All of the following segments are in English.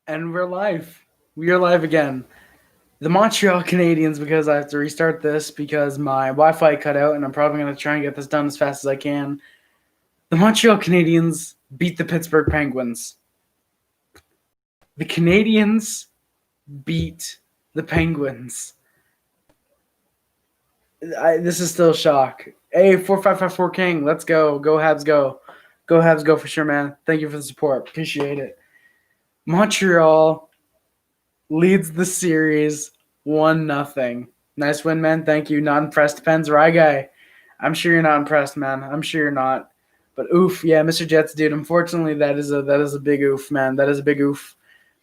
And we're live. We are live again. The Montreal Canadiens, because I have to restart this because my Wi-Fi cut out, and I'm probably going to try and get this done as fast as I can. The Montreal Canadiens beat the Pittsburgh Penguins. The Canadiens beat the Penguins. This is still a shock. Hey, 4554 King, let's go. Go Habs, go. Go Habs, go for sure, man. Thank you for the support. Appreciate it. Montreal leads the series 1-0. Nice win, man. Thank you. Not impressed, Pens Rye guy. I'm sure you're not impressed, man. I'm sure you're not. But oof, yeah, Mr. Jets, dude. Unfortunately, that is a big oof, man. That is a big oof.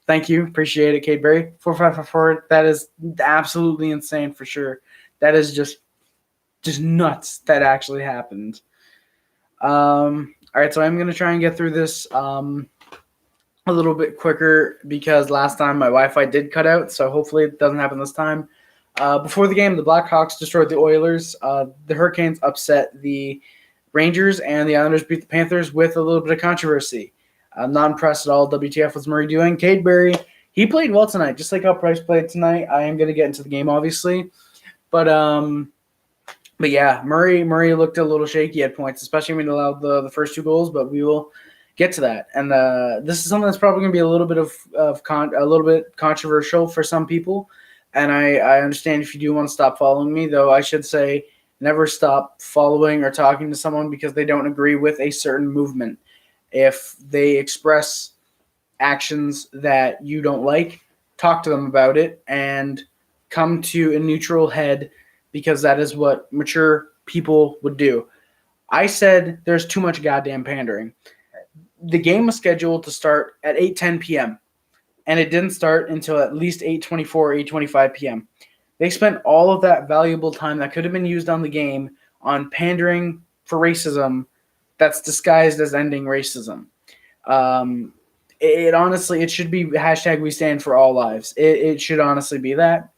Thank you. Appreciate it, Kate Berry. 4554. That is absolutely insane for sure. That is just nuts that actually happened. All right, so I'm gonna try and get through this a little bit quicker because last time my Wi-Fi did cut out, so hopefully it doesn't happen this time. Before the game, the Blackhawks destroyed the Oilers. The Hurricanes upset the Rangers, and the Islanders beat the Panthers with a little bit of controversy. I'm not impressed at all. WTF was Murray doing? Cadeberry, he played well tonight, just like how Price played tonight. I am going to get into the game, obviously. But yeah, Murray looked a little shaky at points, especially when he allowed the first two goals, but we will get to that. And this is something that's probably going to be a little bit a little bit controversial for some people. And I understand if you do want to stop following me, though I should say never stop following or talking to someone because they don't agree with a certain movement. If they express actions that you don't like, talk to them about it and come to a neutral head because that is what mature people would do. I said there's too much goddamn pandering. The game was scheduled to start at 8:10 p.m., and it didn't start until at least 8:24 or 8:25 p.m. They spent all of that valuable time that could have been used on the game on pandering for racism that's disguised as ending racism. It honestly, it should be hashtag we stand for all lives. It should honestly be that.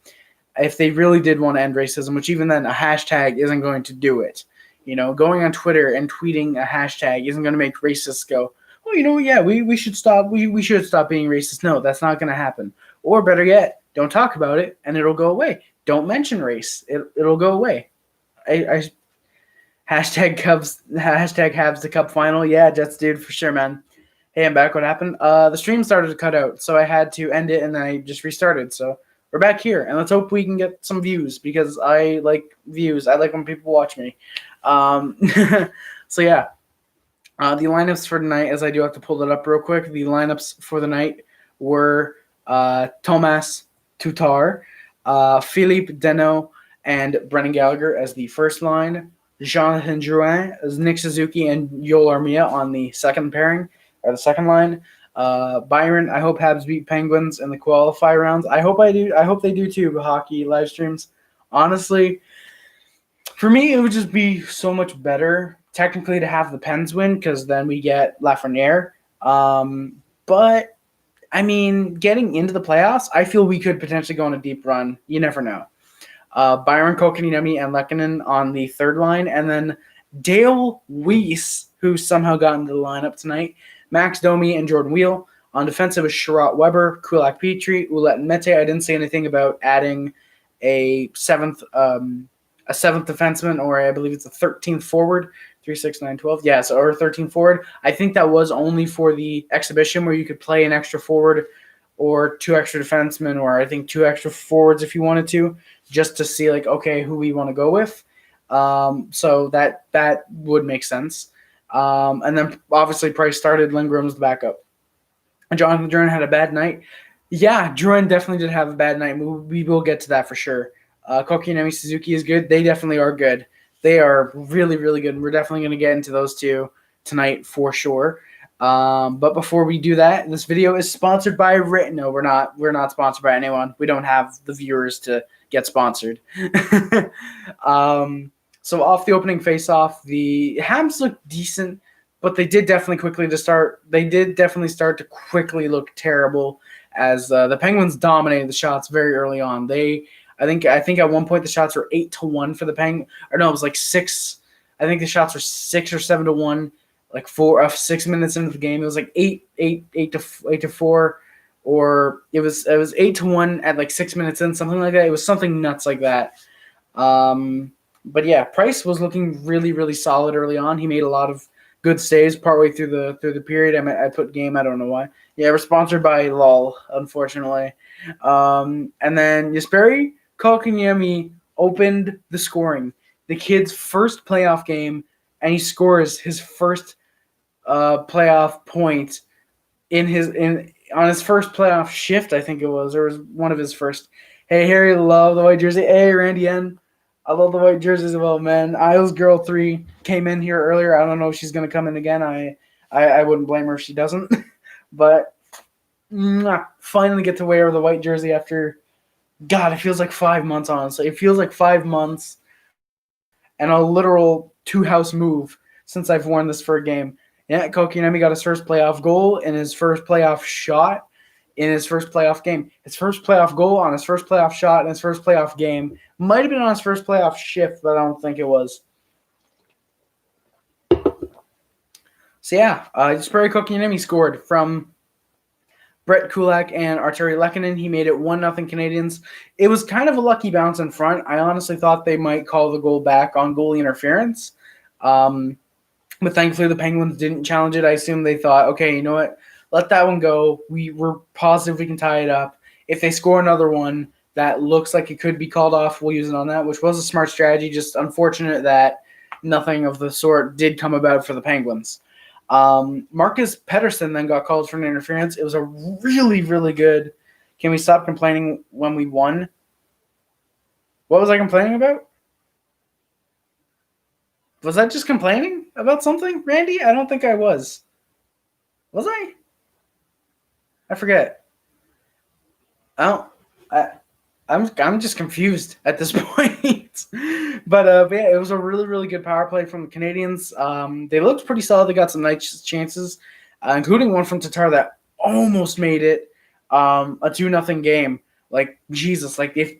If they really did want to end racism, which even then a hashtag isn't going to do it. You know, going on Twitter and tweeting a hashtag isn't going to make racists go, oh, you know, yeah, we should stop. We should stop being racist. No, that's not going to happen. Or better yet, don't talk about it and it'll go away. Don't mention race. It'll go away. Hashtag Cubs. Hashtag Habs the Cup final. Yeah, Jets, dude, for sure, man. Hey, I'm back. What happened? The stream started to cut out, so I had to end it and then I just restarted. So we're back here, and let's hope we can get some views because I like views. I like when people watch me. So yeah. The lineups for tonight, as I do have to pull it up real quick, the lineups for the night were Thomas Tutar, Philippe Deneau, and Brendan Gallagher as the first line, Jonathan Drouin as Nick Suzuki and Yoel Armia on the second pairing, or the second line. Byron, I hope Habs beat Penguins in the qualifier rounds. I hope I do. I hope they do too, hockey live streams. Honestly, for me, it would just be so much better technically to have the Pens win because then we get Lafreniere. But, I mean, getting into the playoffs, I feel we could potentially go on a deep run. You never know. Byron, Kotkaniemi, and Lehkonen on the third line. And then Dale Weiss, who somehow got into the lineup tonight. Max Domi and Jordan Wheel. On defensive is Sherratt Weber, Kulak Petry, Ouellette and Mete. I didn't say anything about adding a seventh defenseman, or I believe it's a 13th forward, 3, 6, 9, 12. Yeah, so or 13th forward. I think that was only for the exhibition where you could play an extra forward or 2 extra defensemen, or I think 2 extra forwards if you wanted to, just to see like, okay, who we want to go with. So that would make sense. And then obviously Price started. Lindgren's the backup. Jonathan Drouin had a bad night. Yeah, Drouin definitely did have a bad night. We will get to that for sure. Kotkaniemi, Suzuki is good. They definitely are good. They are really, really good. We're definitely going to get into those two tonight for sure. But before we do that, this video is sponsored by No, we're not. We're not sponsored by anyone. We don't have the viewers to get sponsored. So off the opening face-off, the Habs looked decent, but they did definitely start to quickly look terrible as the Penguins dominated the shots very early on. I think at one point the shots were 8-1 for the Penguins. Or no, it was like 6. I think the shots were 6 or 7-1. Like 6 minutes into the game, it was like 8-4, or it was 8-1 at like 6 minutes in, something like that. It was something nuts like that. But yeah, Price was looking really, really solid early on. He made a lot of good saves partway through the period. I put game. I don't know why. Yeah, we're sponsored by LOL, unfortunately. And then Jesperi Kotkaniemi opened the scoring. The kid's first playoff game, and he scores his first playoff point on his first playoff shift. I think it was, or was one of his first. Hey Harry, love the white jersey. Hey Randy N, I love the white jerseys as well, man. Isles Girl 3 came in here earlier. I don't know if she's gonna come in again. I wouldn't blame her if she doesn't. But finally get to wear the white jersey after, God, it feels like 5 months, honestly. It feels like 5 months and a literal 2-house move since I've worn this for a game. Yeah, Kotkaniemi got his first playoff goal and his first playoff shot in his first playoff game. His first playoff goal on his first playoff shot in his first playoff game. Might have been on his first playoff shift, but I don't think it was. So yeah, Jesperi Kotkaniemi scored from Brett Kulak and Arturi Lehkonen. He made it 1-0 Canadiens. It was kind of a lucky bounce in front. I honestly thought they might call the goal back on goalie interference. But thankfully the Penguins didn't challenge it. I assume they thought, okay, you know what? Let that one go. We're positive we can tie it up. If they score another one that looks like it could be called off, we'll use it on that, which was a smart strategy. Just unfortunate that nothing of the sort did come about for the Penguins. Marcus Pettersson then got called for an interference. It was a really, really good. Can we stop complaining when we won? What was I complaining about? Was I just complaining about something, Randy? I don't think I was. Was I? I forget. I'm just confused at this point. But yeah, it was a really, really good power play from the Canadiens. They looked pretty solid. They got some nice chances, including one from Tatar that almost made it a 2-0 game. Like, Jesus, like if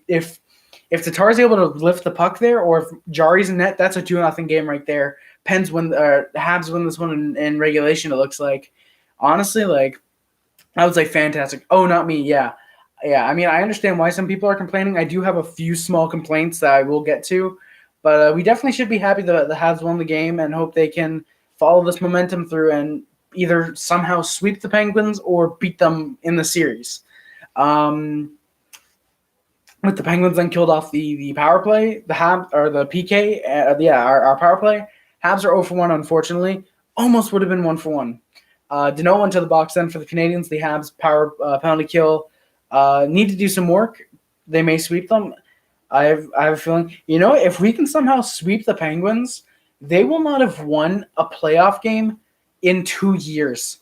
Tatar's able to lift the puck there, or if Jari's in net, that's a 2-0 game right there. Habs win this one in regulation, it looks like. Honestly, like, I would say fantastic. Oh, not me, yeah. Yeah, I mean, I understand why some people are complaining. I do have a few small complaints that I will get to. But we definitely should be happy that the Habs won the game and hope they can follow this momentum through and either somehow sweep the Penguins or beat them in the series. With the Penguins then killed off the power play, the Habs or the PK, our power play. Habs are 0 for 1, unfortunately. Almost would have been 1 for 1. Danault went to the box then for the Canadiens. The Habs power penalty kill need to do some work. They may sweep them. I have a feeling. You know, if we can somehow sweep the Penguins, they will not have won a playoff game in 2 years.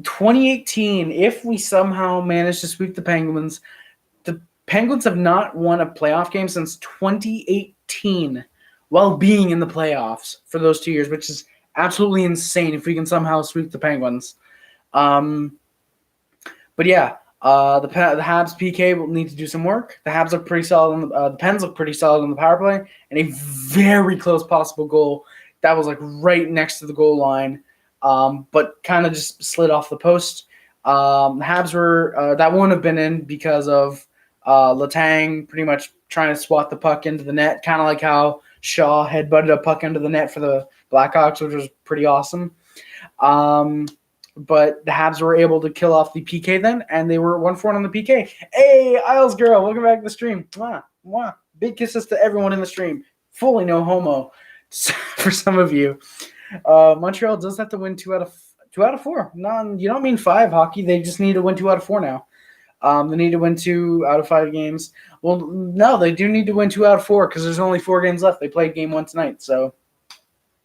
2018, if we somehow manage to sweep the Penguins have not won a playoff game since 2018 while being in the playoffs for those 2 years, which is absolutely insane if we can somehow sweep the Penguins. But yeah, the Habs PK will need to do some work. The Habs look pretty solid. The Pens look pretty solid on the power play, and a very close possible goal that was like right next to the goal line, but kind of just slid off the post. The Habs were that wouldn't have been in because of Letang pretty much trying to swat the puck into the net, kind of like how Shaw headbutted a puck into the net for the Blackhawks, which was pretty awesome. But the Habs were able to kill off the PK then, and they were 1-4 on the PK. Hey, Isles Girl, welcome back to the stream. Mwah, mwah. Big kisses to everyone in the stream. Fully no homo for some of you. Montreal does have to win 2 out of 4. You don't mean 5 hockey. They just need to win 2 out of 4 now. They need to win 2 out of 5 games. Well, no, they do need to win 2 out of 4 because there's only 4 games left. They played game 1 tonight, so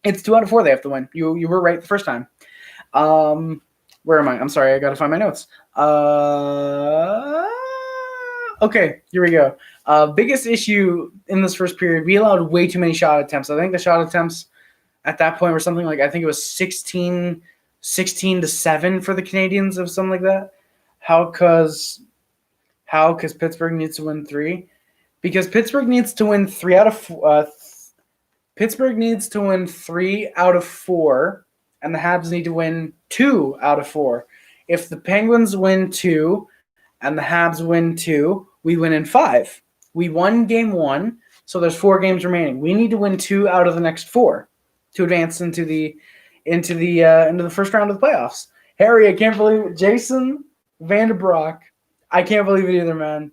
it's 2 out of 4 they have to win. You were right the first time. Where am I? I'm sorry, I got to find my notes. Okay, here we go. Biggest issue in this first period, we allowed way too many shot attempts. I think the shot attempts at that point were something like, I think it was 16 to 7 for the Canadiens or something like that. How? Because Pittsburgh needs to win 3. Because Pittsburgh needs to win 3 out of 4. Pittsburgh needs to win 3 out of 4, and the Habs need to win 2 out of 4. If the Penguins win 2 and the Habs win 2, we win in 5. We won game 1, so there's 4 games remaining. We need to win 2 out of the next 4 to advance into the first round of the playoffs. Harry, I can't believe it. Jason Vanderbrock, I can't believe it either, man.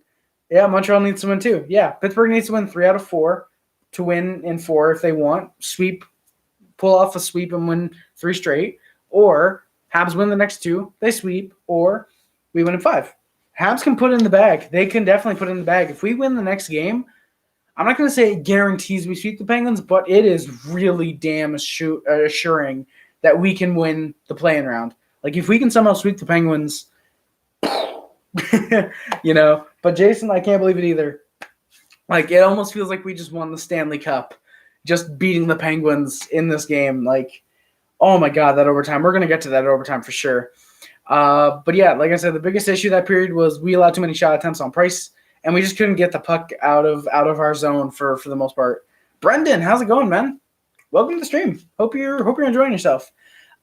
Yeah, Montreal needs to win too. Yeah, Pittsburgh needs to win 3 out of 4 to win in 4 if they want. Pull off a sweep and win 3 straight. Or Habs win the next 2, they sweep, or we win in 5. Habs can put it in the bag. They can definitely put it in the bag. If we win the next game, I'm not going to say it guarantees we sweep the Penguins, but it is really damn assuring that we can win the play-in round. Like, if we can somehow sweep the Penguins, But Jason, I can't believe it either. Like, it almost feels like we just won the Stanley Cup, just beating the Penguins in this game. Like, oh my God, that overtime. We're going to get to that overtime for sure. But yeah, like I said, the biggest issue that period was we allowed too many shot attempts on Price, and we just couldn't get the puck out of our zone for the most part. Brendan, how's it going, man? Welcome to the stream. Hope you're enjoying yourself.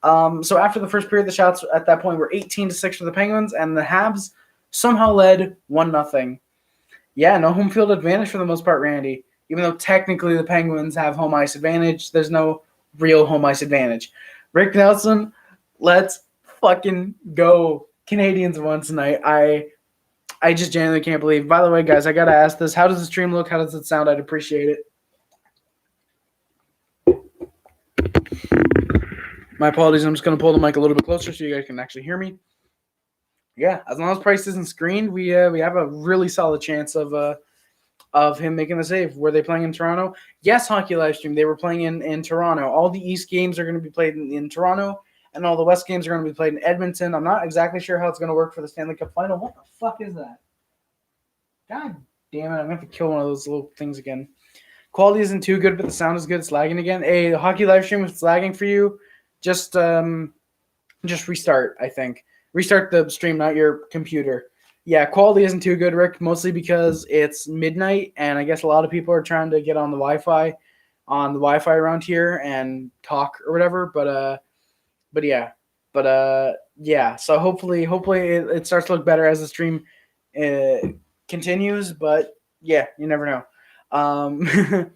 So after the first period, the shots at that point were 18-6 for the Penguins, and the Habs somehow led 1-0. Yeah, no home field advantage for the most part, Randy. Even though technically the Penguins have home ice advantage, there's no real home ice advantage. Rick Nelson, let's fucking go. Canadiens won tonight. I just genuinely can't believe. By the way, guys, I got to ask this. How does the stream look? How does it sound? I'd appreciate it. My apologies. I'm just going to pull the mic a little bit closer so you guys can actually hear me. Yeah, as long as Price isn't screened, we have a really solid chance of him making the save. Were they playing in Toronto? Yes, Hockey Livestream. They were playing in Toronto. All the East games are going to be played in Toronto, and all the West games are going to be played in Edmonton. I'm not exactly sure how it's going to work for the Stanley Cup final. What the fuck is that? God damn it. I'm going to have to kill one of those little things again. Quality isn't too good, but the sound is good. It's lagging again. Hey, Hockey Livestream, if it's lagging for you, just restart, I think. Restart the stream, not your computer. Yeah, quality isn't too good, Rick, mostly because it's midnight, and I guess a lot of people are trying to get on the Wi-Fi around here and talk or whatever. But yeah. So hopefully it starts to look better as the stream continues. But yeah, you never know. The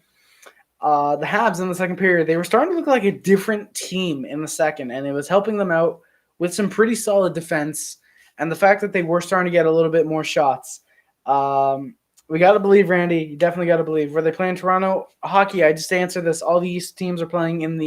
Habs in the second period, they were starting to look like a different team in the second, and it was helping them out with some pretty solid defense, and the fact that they were starting to get a little bit more shots. We got to believe, Randy. You definitely got to believe. Were they playing Toronto? Hockey, I just answered this. All the East teams are playing in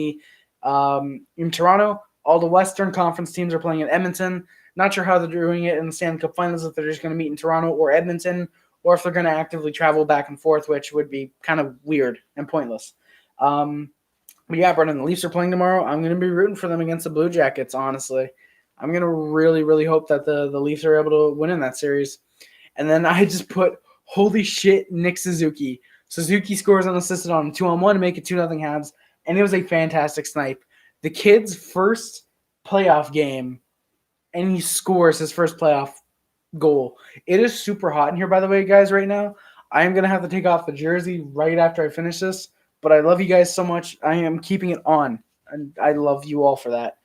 Toronto. All the Western Conference teams are playing in Edmonton. Not sure how they're doing it in the Stanley Cup Finals, if they're just going to meet in Toronto or Edmonton, or if they're going to actively travel back and forth, which would be kind of weird and pointless. But yeah, Brendan, the Leafs are playing tomorrow. I'm going to be rooting for them against the Blue Jackets, honestly. I'm going to really, really hope that the Leafs are able to win in that series. And then I just put, holy shit, Nick Suzuki. Suzuki scores unassisted on a 2-on-1 to make it 2-0 Habs, and it was a fantastic snipe. The kid's first playoff game, and he scores his first playoff goal. It is super hot in here, by the way, guys, right now. I am going to have to take off the jersey right after I finish this, but I love you guys so much. I am keeping it on, and I love you all for that.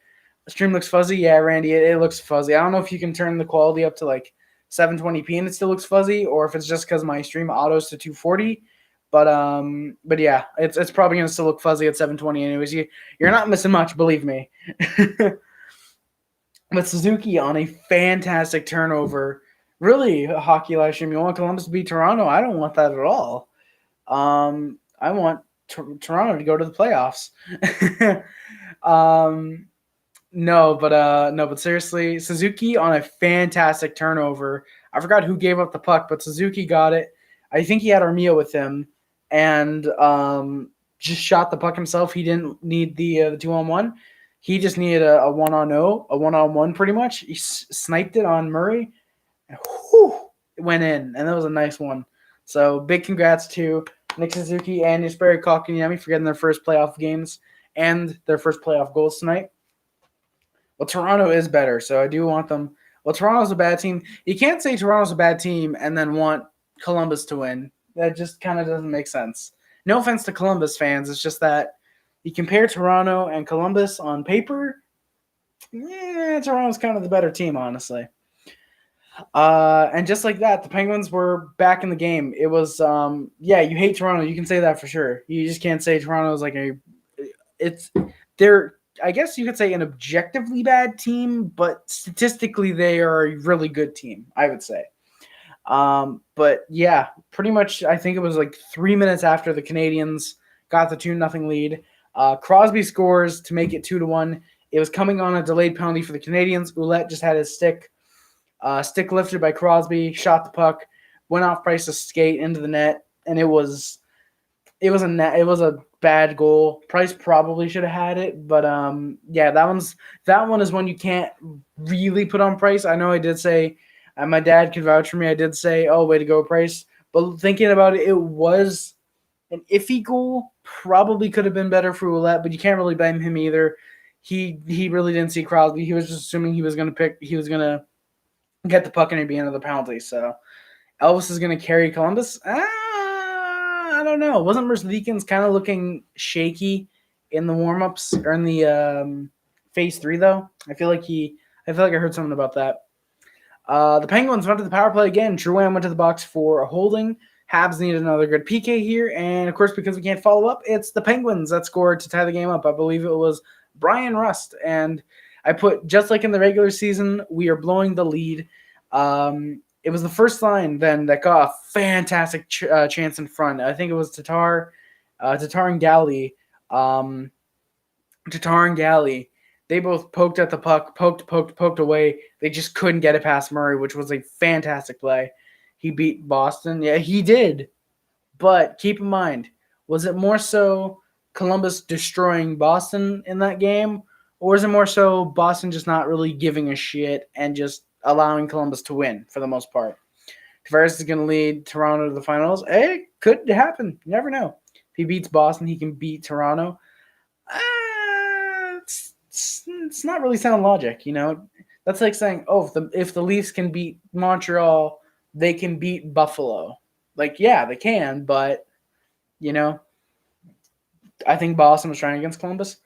The stream looks fuzzy. Yeah, Randy, it looks fuzzy. I don't know if you can turn the quality up to like 720p and it still looks fuzzy, or if it's just because my stream autos to 240. But yeah, it's probably gonna still look fuzzy at 720 anyways. You're not missing much, believe me. But Suzuki on a fantastic turnover. Really, a hockey live stream. You want Columbus to beat Toronto? I don't want that at all. I want Toronto to go to the playoffs. No, but seriously, Suzuki on a fantastic turnover. I forgot who gave up the puck, but Suzuki got it. I think he had Armia with him, and just shot the puck himself. He didn't need the 2-on-1. He just needed a 1-on-1 pretty much. He sniped it on Murray, and it went in, and that was a nice one. So big congrats to Nick Suzuki and Jesperi Kotkaniemi for getting their first playoff games and their first playoff goals tonight. Well, Toronto is better, so I do want them. Well, Toronto's a bad team. You can't say Toronto's a bad team and then want Columbus to win. That just kind of doesn't make sense. No offense to Columbus fans. It's just that you compare Toronto and Columbus on paper, Yeah, Toronto's kind of the better team, honestly. And just like that, the Penguins were back in the game. It was, yeah, you hate Toronto. You can say that for sure. You just can't say Toronto's like it's, they're, I guess you could say an objectively bad team, but statistically they are a really good team, I would say. But yeah, pretty much, I think it was like 3 minutes after the Canadiens got the 2-0 lead. Crosby scores to make it 2-1. It was coming on a delayed penalty for the Canadiens. Ouellette just had his stick lifted by Crosby, shot the puck, went off Price's skate into the net, and it was a bad goal. Price probably should have had it, but yeah, that one is one you can't really put on Price. I know I did say, my dad could vouch for me. I did say, "Oh, way to go, Price." But thinking about it, it was an iffy goal. Probably could have been better for Ouellette, but you can't really blame him either. He really didn't see Crosby. He was just assuming he was gonna get the puck and it'd be another penalty. So Elvis is going to carry Columbus. I don't know. Wasn't Merzlikins kind of looking shaky in the warm-ups or in the phase 3 though? I feel like I heard something about that. The Penguins went to the power play again. Drouin went to the box for a holding. Habs needed another good PK here, and of course, because we can't follow up, it's the Penguins that scored to tie the game up. I believe it was Bryan Rust, and I put, just like in the regular season, we are blowing the lead. It was the first line then that got a fantastic chance in front. I think it was Tatar and Galley. Tatar and Galley. They both poked at the puck, poked away. They just couldn't get it past Murray, which was a fantastic play. He beat Boston. Yeah, he did. But keep in mind, was it more so Columbus destroying Boston in that game, or is it more so Boston just not really giving a shit and just allowing Columbus to win for the most part? Tavares is going to lead Toronto to the finals. It could happen. You never know. If he beats Boston, he can beat Toronto. It's not really sound logic, you know. That's like saying, oh, if the Leafs can beat Montreal, they can beat Buffalo. Like, yeah, they can, but you know, I think Boston was trying against Columbus.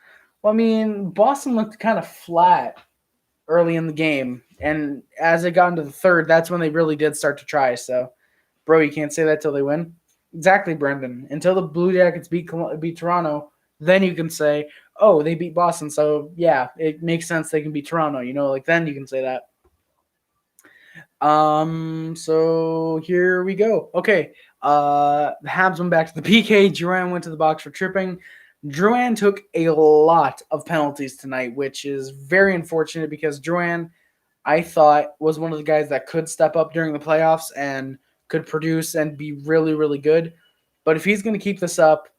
Well, I mean, Boston looked kind of flat early in the game, and as it got into the third, that's when they really did start to try. So, bro, you can't say that till they win. Exactly, Brendan. Until the Blue Jackets beat Toronto, then you can say, oh, they beat Boston. So, yeah, it makes sense they can beat Toronto. You know, like then you can say that. So here we go. Okay. The Habs went back to the PK. Drouin went to the box for tripping. Drouin took a lot of penalties tonight, which is very unfortunate because Drouin, I thought, was one of the guys that could step up during the playoffs and could produce and be really, really good. But if he's going to keep this up,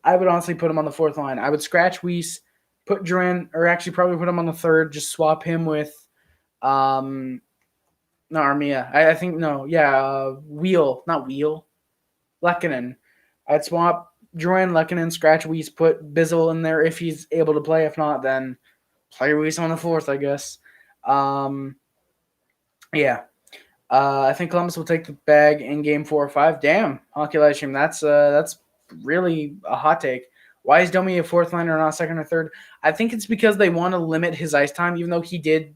I would honestly put him on the fourth line. I would scratch Weiss, put Drouin, or actually probably put him on the third, just swap him with no, Armia. I think no. Yeah, not Wheel. Lehkonen. I'd swap Drouin, Lehkonen, scratch Weiss, put Bizzle in there if he's able to play. If not, then play Weiss on the fourth, I guess. Yeah. I think Columbus will take the bag in game 4 or 5. Damn, hockey live stream. That's really a hot take. Why is Domi a fourth liner, not second or third? I think it's because they want to limit his ice time, even though he did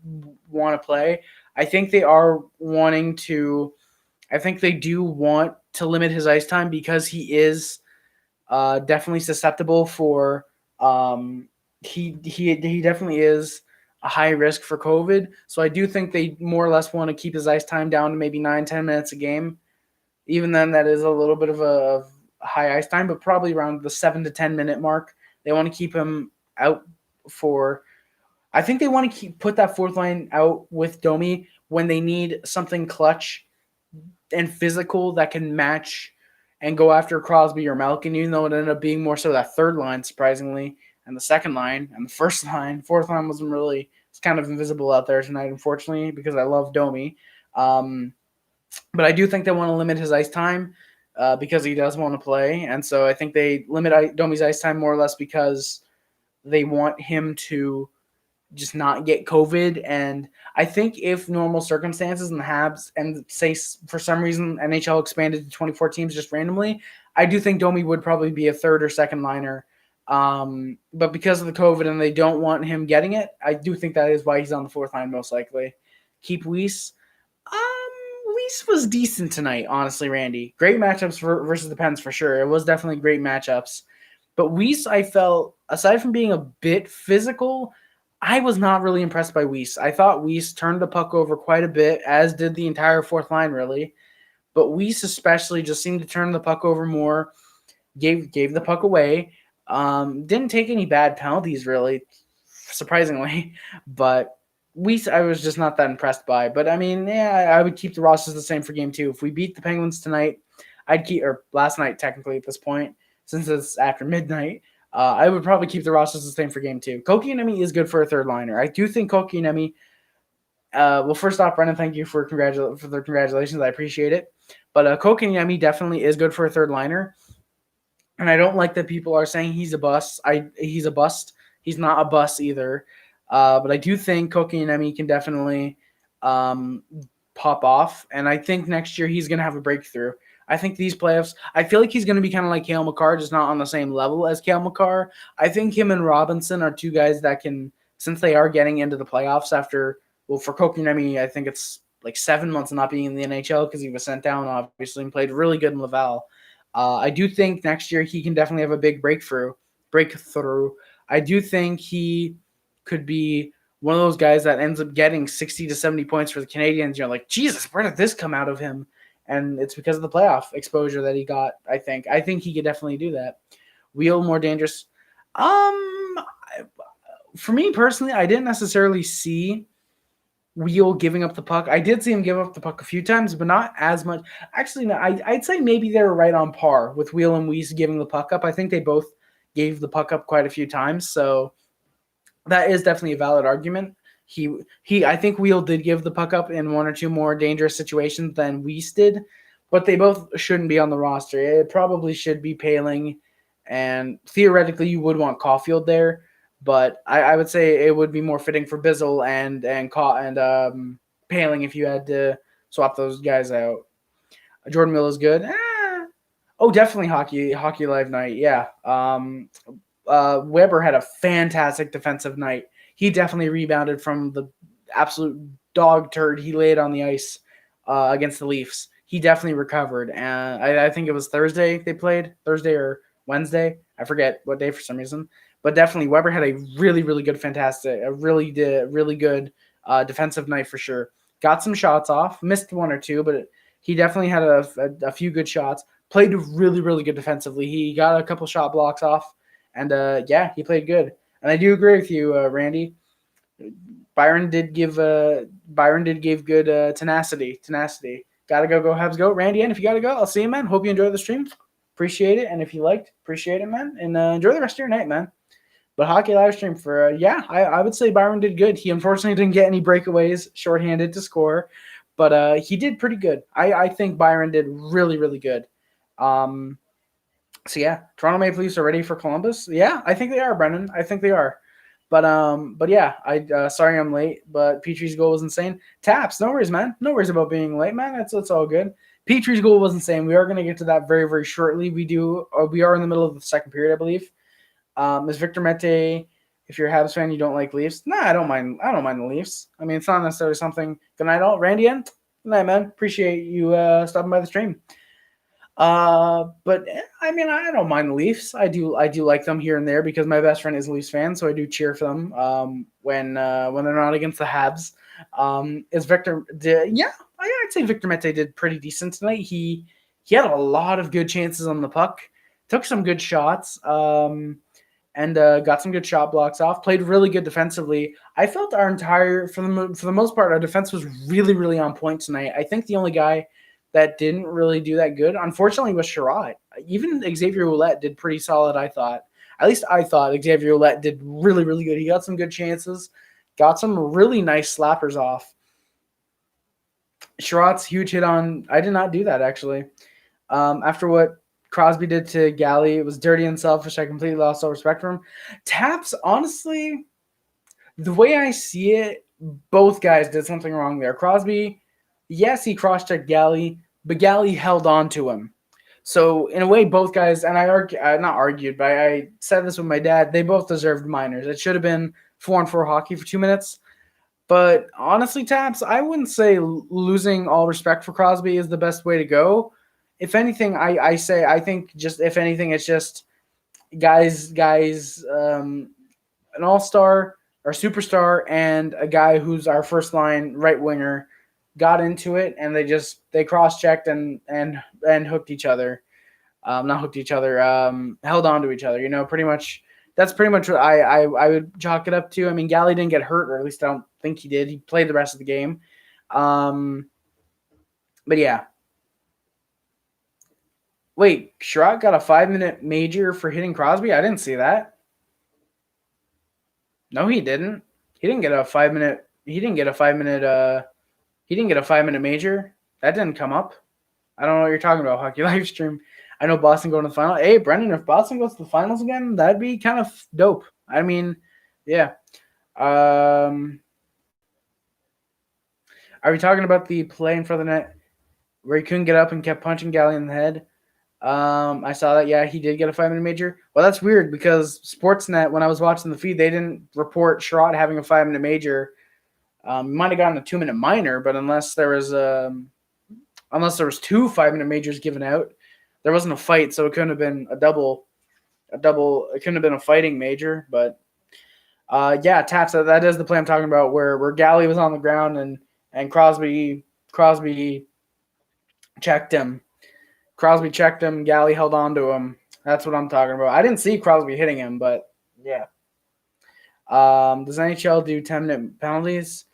want to play. I think they are wanting to. I think they do want to limit his ice time because he is definitely susceptible for. He definitely is a high risk for COVID. So I do think they more or less want to keep his ice time down to maybe 9-10 minutes a game. Even then, that is a little bit of a high ice time, but probably around the 7 to 10 minute mark. They want to keep him out for. I think they want to put that fourth line out with Domi when they need something clutch and physical that can match and go after Crosby or Malkin, even though it ended up being more so that third line, surprisingly, and the second line and the first line. Fourth line wasn't really – it's kind of invisible out there tonight, unfortunately, because I love Domi. But I do think they want to limit his ice time because he does want to play. And so I think they limit Domi's ice time more or less because they want him to – just not get COVID. And I think if normal circumstances in the Habs and say for some reason NHL expanded to 24 teams just randomly, I do think Domi would probably be a third or second liner But because of the COVID and they don't want him getting it, I do think that is why he's on the fourth line most likely. Keep Weiss. Weiss was decent tonight, honestly, Randy. Great matchups versus the Pens for sure. It was definitely great matchups. But Weiss, I felt, aside from being a bit physical, I was not really impressed by Weiss. I thought Weiss turned the puck over quite a bit, as did the entire fourth line, really. But Weiss especially just seemed to turn the puck over more, gave the puck away. Didn't take any bad penalties, really, surprisingly. But I was just not that impressed by. But I mean, yeah, I would keep the rosters the same for game 2. If we beat the Penguins tonight, or last night technically at this point, since it's after midnight, I would probably keep the rosters the same for game 2. Kotkaniemi is good for a third liner. I do think Kotkaniemi. Well, first off, Brennan, thank you for the congratulations. I appreciate it. But Kotkaniemi definitely is good for a third liner. And I don't like that people are saying he's a bust. He's a bust. He's not a bust either. But I do think Kotkaniemi can definitely pop off. And I think next year he's going to have a breakthrough. I think these playoffs, I feel like he's going to be kind of like Cale Makar, just not on the same level as Cale Makar. I think him and Robinson are two guys that can, since they are getting into the playoffs after, well, for Kotkaniemi, I think it's like 7 months of not being in the NHL because he was sent down, obviously, and played really good in Laval. I do think next year he can definitely have a big breakthrough. I do think he could be one of those guys that ends up getting 60 to 70 points for the Canadiens. You're like, Jesus, where did this come out of him? And it's because of the playoff exposure that he got, I think. I think he could definitely do that. Wheel more dangerous. For me personally, I didn't necessarily see Wheel giving up the puck. I did see him give up the puck a few times, but not as much. Actually, no, I'd say maybe they were right on par with Wheel and Weiss giving the puck up. I think they both gave the puck up quite a few times, so that is definitely a valid argument. I think Wheel did give the puck up in one or two more dangerous situations than Weiss did, but they both shouldn't be on the roster. It probably should be Poehling, and theoretically you would want Caulfield there. But I would say it would be more fitting for Bizzle and Poehling if you had to swap those guys out. Jordan Mill is good. Oh, definitely hockey live night. Yeah. Weber had a fantastic defensive night. He definitely rebounded from the absolute dog turd he laid on the ice against the Leafs. He definitely recovered. And I think it was Thursday they played. Thursday or Wednesday. I forget what day for some reason. But definitely, Weber had a really, really good, really good defensive night for sure. Got some shots off, missed one or two, but he definitely had a few good shots. Played really, really good defensively. He got a couple shot blocks off, and he played good. And I do agree with you, Randy. Byron did give good tenacity. Gotta go Habs go. Randy, and if you gotta go, I'll see you, man. Hope you enjoy the stream. Appreciate it, and if you liked, appreciate it, man. And enjoy the rest of your night, man. But hockey live stream for I would say Byron did good. He unfortunately didn't get any breakaways, shorthanded to score, but he did pretty good. I think Byron did really, really good. So yeah, Toronto Maple Leafs are ready for Columbus. Yeah, I think they are, Brendan. I think they are. But yeah, sorry I'm late, but Petry's goal was insane. Taps, no worries, man. No worries about being late, man. It's all good. Petry's goal was insane. We are going to get to that very, very shortly. We are in the middle of the second period, I believe. Is Victor Mete, if you're a Habs fan, you don't like Leafs? Nah, I don't mind the Leafs. I mean, it's not necessarily something. Good night, all. Randy, good night, man. Appreciate you stopping by the stream. But I mean, I don't mind the Leafs. I do like them here and there because my best friend is a Leafs fan, so I do cheer for them when they're not against the Habs. Is Victor? I'd say Victor Mete did pretty decent tonight. He had a lot of good chances on the puck, took some good shots, and got some good shot blocks off. Played really good defensively. I felt for the most part, our defense was really, really on point tonight. I think the only guy that didn't really do that good, unfortunately, was Sherratt. Even Xavier Ouellet did pretty solid, I thought. At least I thought Xavier Ouellet did really, really good. He got some good chances, got some really nice slappers off. Sherratt's huge hit on – I did not do that, actually. After what Crosby did to Galley, it was dirty and selfish. I completely lost all respect for him. Taps, honestly, the way I see it, both guys did something wrong there. Crosby, yes, he cross-checked Galley, but Galley held on to him. So in a way, both guys, and not argued, but I said this with my dad. They both deserved minors. It should have been 4-on-4 hockey for 2 minutes. But honestly, Taps, I wouldn't say losing all respect for Crosby is the best way to go. If anything, I think just if anything, it's just guys, an all-star or superstar and a guy who's our first line right winger got into it, and they cross-checked and hooked each other. Not hooked each other, held on to each other. Pretty much. That's pretty much what I would chalk it up to. I mean, Galley didn't get hurt, or at least I don't think he did. He played the rest of the game. But yeah. Wait, Sherratt got a 5-minute major for hitting Crosby? I didn't see that. No, he didn't. He didn't get a 5-minute. He didn't get a 5-minute. He didn't get a 5-minute major. That didn't come up. I don't know what you're talking about, Hockey Live Stream. I know Boston going to the final. Hey, Brendan, if Boston goes to the finals again, that'd be kind of dope. I mean, yeah. Are we talking about the play in front of the net where he couldn't get up and kept punching Galley in the head? I saw that. Yeah, he did get a 5-minute major. Well, that's weird because Sportsnet, when I was watching the feed, they didn't report Sherratt having a 5-minute major. Might have gotten a 2-minute minor, but unless there was 2 5-minute majors given out, there wasn't a fight, so it couldn't have been a double. It couldn't have been a fighting major, but yeah, Taps. That is the play I'm talking about, where Galley was on the ground and Crosby checked him. Crosby checked him. Galley held on to him. That's what I'm talking about. I didn't see Crosby hitting him, but yeah. Does NHL do 10-minute penalties?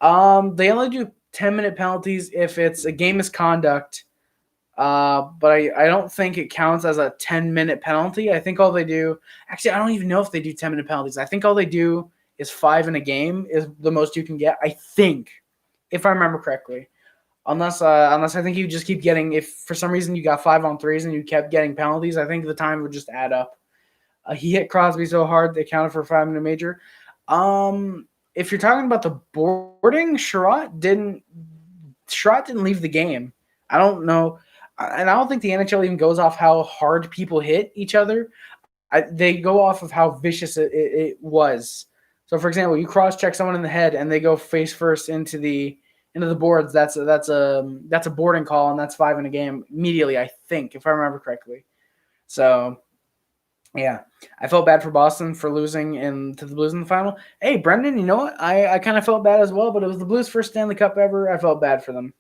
They only do 10-minute penalties if it's a game misconduct. But I don't think it counts as a 10-minute penalty. I think all they do – actually, I don't even know if they do 10-minute penalties. I think all they do is 5 in a game is the most you can get, I think, if I remember correctly. Unless I think you just keep getting – if for some reason you got 5-on-3s and you kept getting penalties, I think the time would just add up. He hit Crosby so hard they counted for a 5-minute major. If you're talking about the boarding, Sherratt didn't leave the game. I don't know. And I don't think the NHL even goes off how hard people hit each other. They go off of how vicious it was. So, for example, you cross-check someone in the head and they go face first into the boards. That's a boarding call, and that's 5 in a game immediately, I think, if I remember correctly. So, yeah, I felt bad for Boston for losing to the Blues in the final. Hey, Brendan, you know what? I kind of felt bad as well, but it was the Blues' first Stanley Cup ever. I felt bad for them.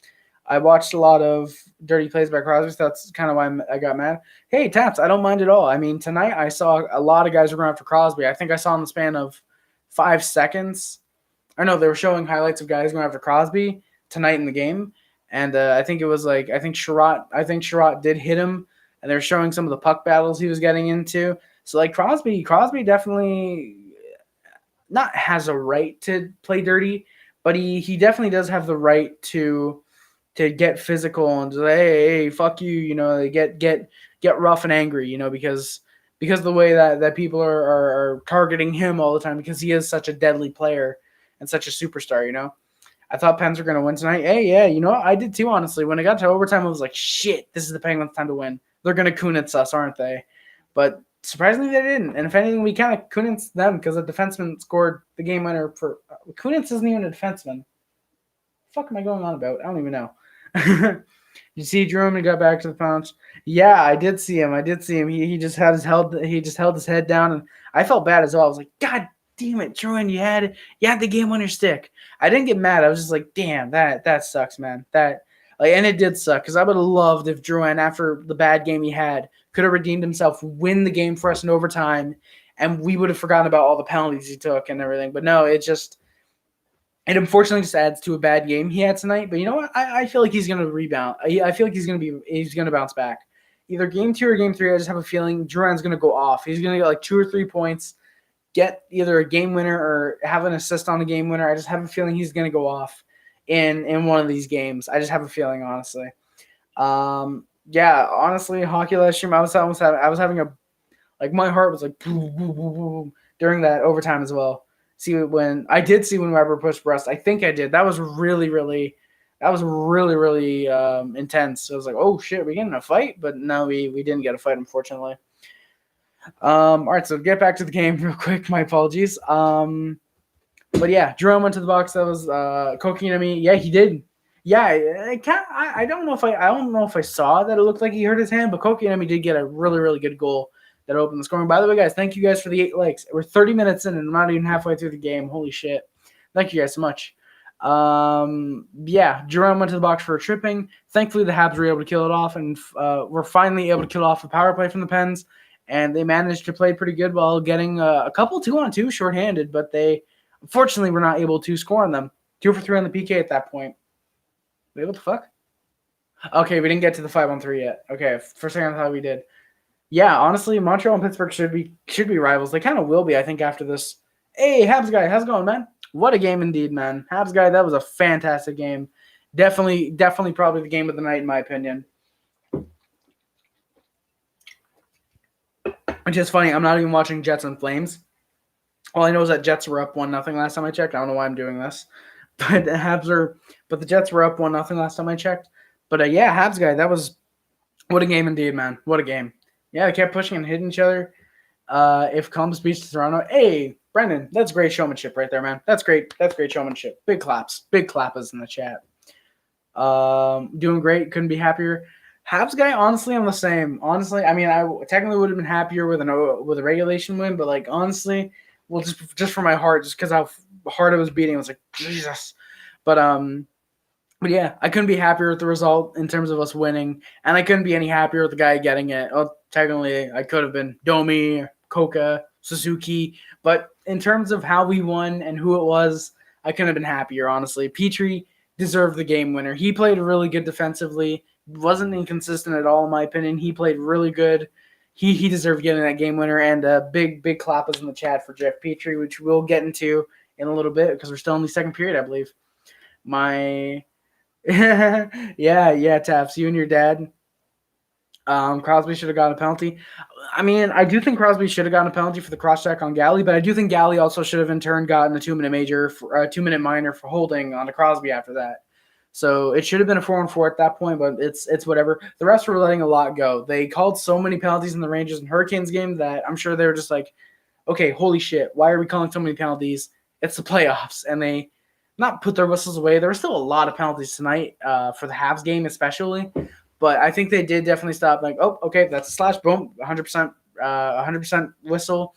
I watched a lot of dirty plays by Crosby, so that's kind of why I got mad. Hey, Taps, I don't mind at all. I mean, tonight I saw a lot of guys were going after Crosby. I think I saw in the span of 5 seconds. I know they were showing highlights of guys going after Crosby tonight in the game, and I think it was I think Sherratt did hit him, and they were showing some of the puck battles he was getting into. So Crosby definitely not has a right to play dirty, but he definitely does have the right to get physical and say, hey, fuck you, get rough and angry, because the way that people are targeting him all the time because he is such a deadly player and such a superstar, I thought Pens were going to win tonight. Hey, yeah, what? I did too, honestly. When it got to overtime, I was like, shit, this is the Penguins' time to win. They're going to Kunitz us, aren't they? But surprisingly, they didn't. And if anything, we kind of Kunitz them because a defenseman scored the game winner for Kunitz isn't even a defenseman. What the fuck am I going on about? I don't even know. You see Drew and he got back to the punch. Yeah, I did see him. He just held his head down, and I felt bad as well. I was like, God damn it, Drew, you had the game on your stick. I didn't get mad. I was just like, damn, that sucks, man. And it did suck because I would have loved if Drew, after the bad game he had, could have redeemed himself, win the game for us in overtime, and we would have forgotten about all the penalties he took and everything. But no, it unfortunately just adds to a bad game he had tonight. But you know what? I feel like he's going to rebound. I feel like he's going to bounce back. Either game 2 or game 3, I just have a feeling Duran's going to go off. He's going to get 2 or 3 points, get either a game winner or have an assist on a game winner. I just have a feeling he's going to go off in one of these games. I just have a feeling, honestly. Yeah, honestly, hockey last year, I was having my heart was like boom, boom, boom, boom, during that overtime as well. When Weber pushed Brust. I think I did. That was really, really That was really, really intense. So I was like, oh shit, are we getting a fight? But no, we didn't get a fight, unfortunately. All right, so get back to the game real quick. My apologies. But yeah, Jerome went to the box. That was Kotkaniemi. Yeah, he did. Yeah, I don't know if I saw that it looked like he hurt his hand, but Kotkaniemi did get a really, really good goal that opened the scoring. By the way, guys, thank you guys for the 8 likes. We're 30 minutes in and I'm not even halfway through the game. Holy shit. Thank you guys so much. Yeah, Jerome went to the box for a tripping. Thankfully, the Habs were able to kill it off, and we're finally able to kill off the power play from the Pens, and they managed to play pretty good while getting a couple 2-on-2 shorthanded, but they unfortunately were not able to score on them. 2 for 3 on the PK at that point. Wait, what the fuck? Okay, we didn't get to the 5-on-3 yet. Okay, for a second I thought we did. Yeah, honestly, Montreal and Pittsburgh should be rivals. They kind of will be, I think, after this. Hey, Habs guy, how's it going, man? What a game indeed, man. Habs guy, that was a fantastic game. Definitely probably the game of the night, in my opinion. Which is funny, I'm not even watching Jets and Flames. All I know is that Jets were up 1-0 last time I checked. I don't know why I'm doing this. But the Jets were up 1-0 last time I checked. But yeah, Habs guy, that was what a game indeed, man. What a game. Yeah, they kept pushing and hitting each other. If Columbus beats Toronto, hey, Brendan, that's great showmanship right there, man. That's great showmanship. Big claps. Big clappers in the chat. Doing great. Couldn't be happier. Habs guy, honestly, I'm the same. Honestly, I mean, I technically would have been happier with a regulation win, but like honestly, well, just for my heart, just because how hard it was beating, I was like, Jesus. But yeah, I couldn't be happier with the result in terms of us winning, and I couldn't be any happier with the guy getting it. Well, technically, I could have been Domi, Koka, Suzuki, but in terms of how we won and who it was, I couldn't have been happier, honestly. Petry deserved the game winner. He played really good defensively, wasn't inconsistent at all, in my opinion. He played really good. He deserved getting that game winner, and big clap is in the chat for Jeff Petry, which we'll get into in a little bit because we're still in the second period, I believe. Yeah, Taps, you and your dad. Crosby should have gotten a penalty. I mean, I do think Crosby should have gotten a penalty for the cross-check on Galley, but I do think Galley also should have in turn gotten a 2-minute minor for holding on to Crosby after that. So it should have been a 4-on-4 at that point, but it's whatever. The refs were letting a lot go. They called so many penalties in the Rangers and Hurricanes game that I'm sure they were just like, okay, holy shit, why are we calling so many penalties? It's the playoffs. And they not put their whistles away. There were still a lot of penalties tonight for the Habs game especially. But I think they did definitely stop. Like, oh, okay, that's a slash. Boom, 100% whistle.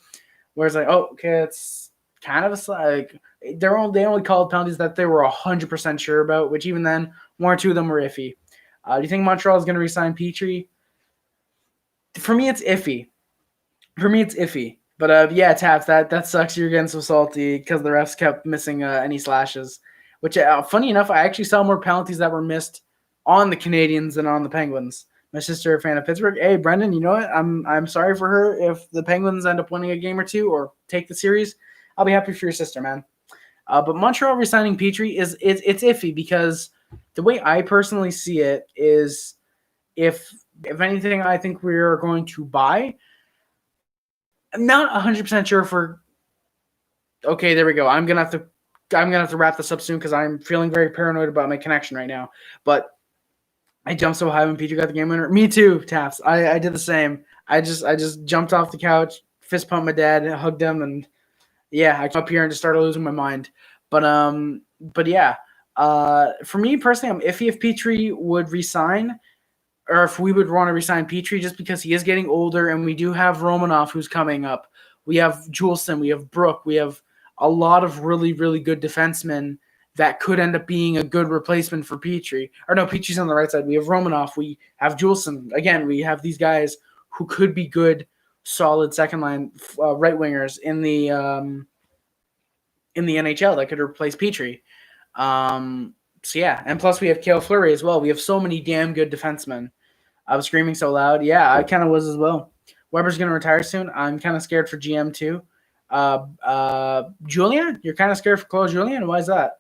Whereas like, oh, okay, it's kind of a slash. They only called penalties that they were 100% sure about, which even then, 1 or 2 of them were iffy. Do you think Montreal is going to re-sign Petry? For me, it's iffy. But yeah, Taps, that sucks. You're getting so salty because the refs kept missing any slashes. Which, funny enough, I actually saw more penalties that were missed on the Canadiens than on the Penguins. My sister, a fan of Pittsburgh. Hey, Brendan, you know what? I'm sorry for her if the Penguins end up winning a game or 2 or take the series. I'll be happy for your sister, man. But Montreal resigning Petry it's iffy because the way I personally see it is if anything, I think we're going to buy. I'm not 100% sure for. Okay, there we go. I'm gonna have to wrap this up soon because I'm feeling very paranoid about my connection right now. But I jumped so high when Petry got the game winner. Me too, Taps. I did the same. I just jumped off the couch, fist pumped my dad, hugged him, and yeah, I came up here and just started losing my mind. But yeah, for me personally, I'm iffy if Petry would resign, or if we would want to resign Petry, just because he is getting older, and we do have Romanov who's coming up. We have Juleson, we have Brook, we have a lot of really, really good defensemen that could end up being a good replacement for Petry. Or no, Petry's on the right side. We have Romanov. We have Juleson. Again, we have these guys who could be good, solid second line right wingers in the NHL that could replace Petry. So yeah, and plus we have Cale Fleury as well. We have so many damn good defensemen. I was screaming so loud. Yeah, I kind of was as well. Weber's going to retire soon. I'm kind of scared for GM too. Julian? You're kind of scared for Claude Julien? Why is that?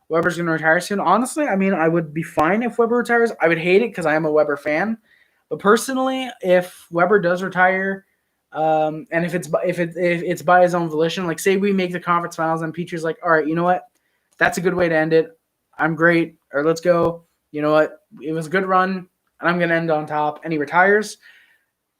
Weber's going to retire soon. Honestly, I mean, I would be fine if Weber retires. I would hate it because I am a Weber fan. But personally, if Weber does retire, and if it's by his own volition, like say we make the conference finals and Petry's like, all right, you know what? That's a good way to end it. I'm great. Or let's go, you know what? It was a good run, and I'm going to end on top. And he retires.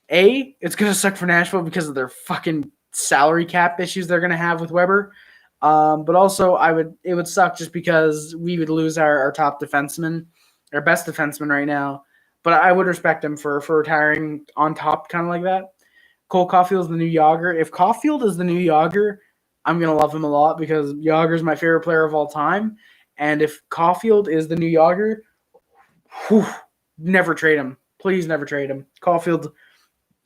It's going to suck for Nashville because of their fucking salary cap issues they're going to have with Weber. But also, it would suck just because we would lose our top defenseman, our best defenseman right now. But I would respect him for retiring on top, kind of like that. Cole Caulfield is the new Yager. If Caulfield is the new Yager, I'm going to love him a lot because Yager is my favorite player of all time. And if Caulfield is the new Yager, never trade him. Please never trade him.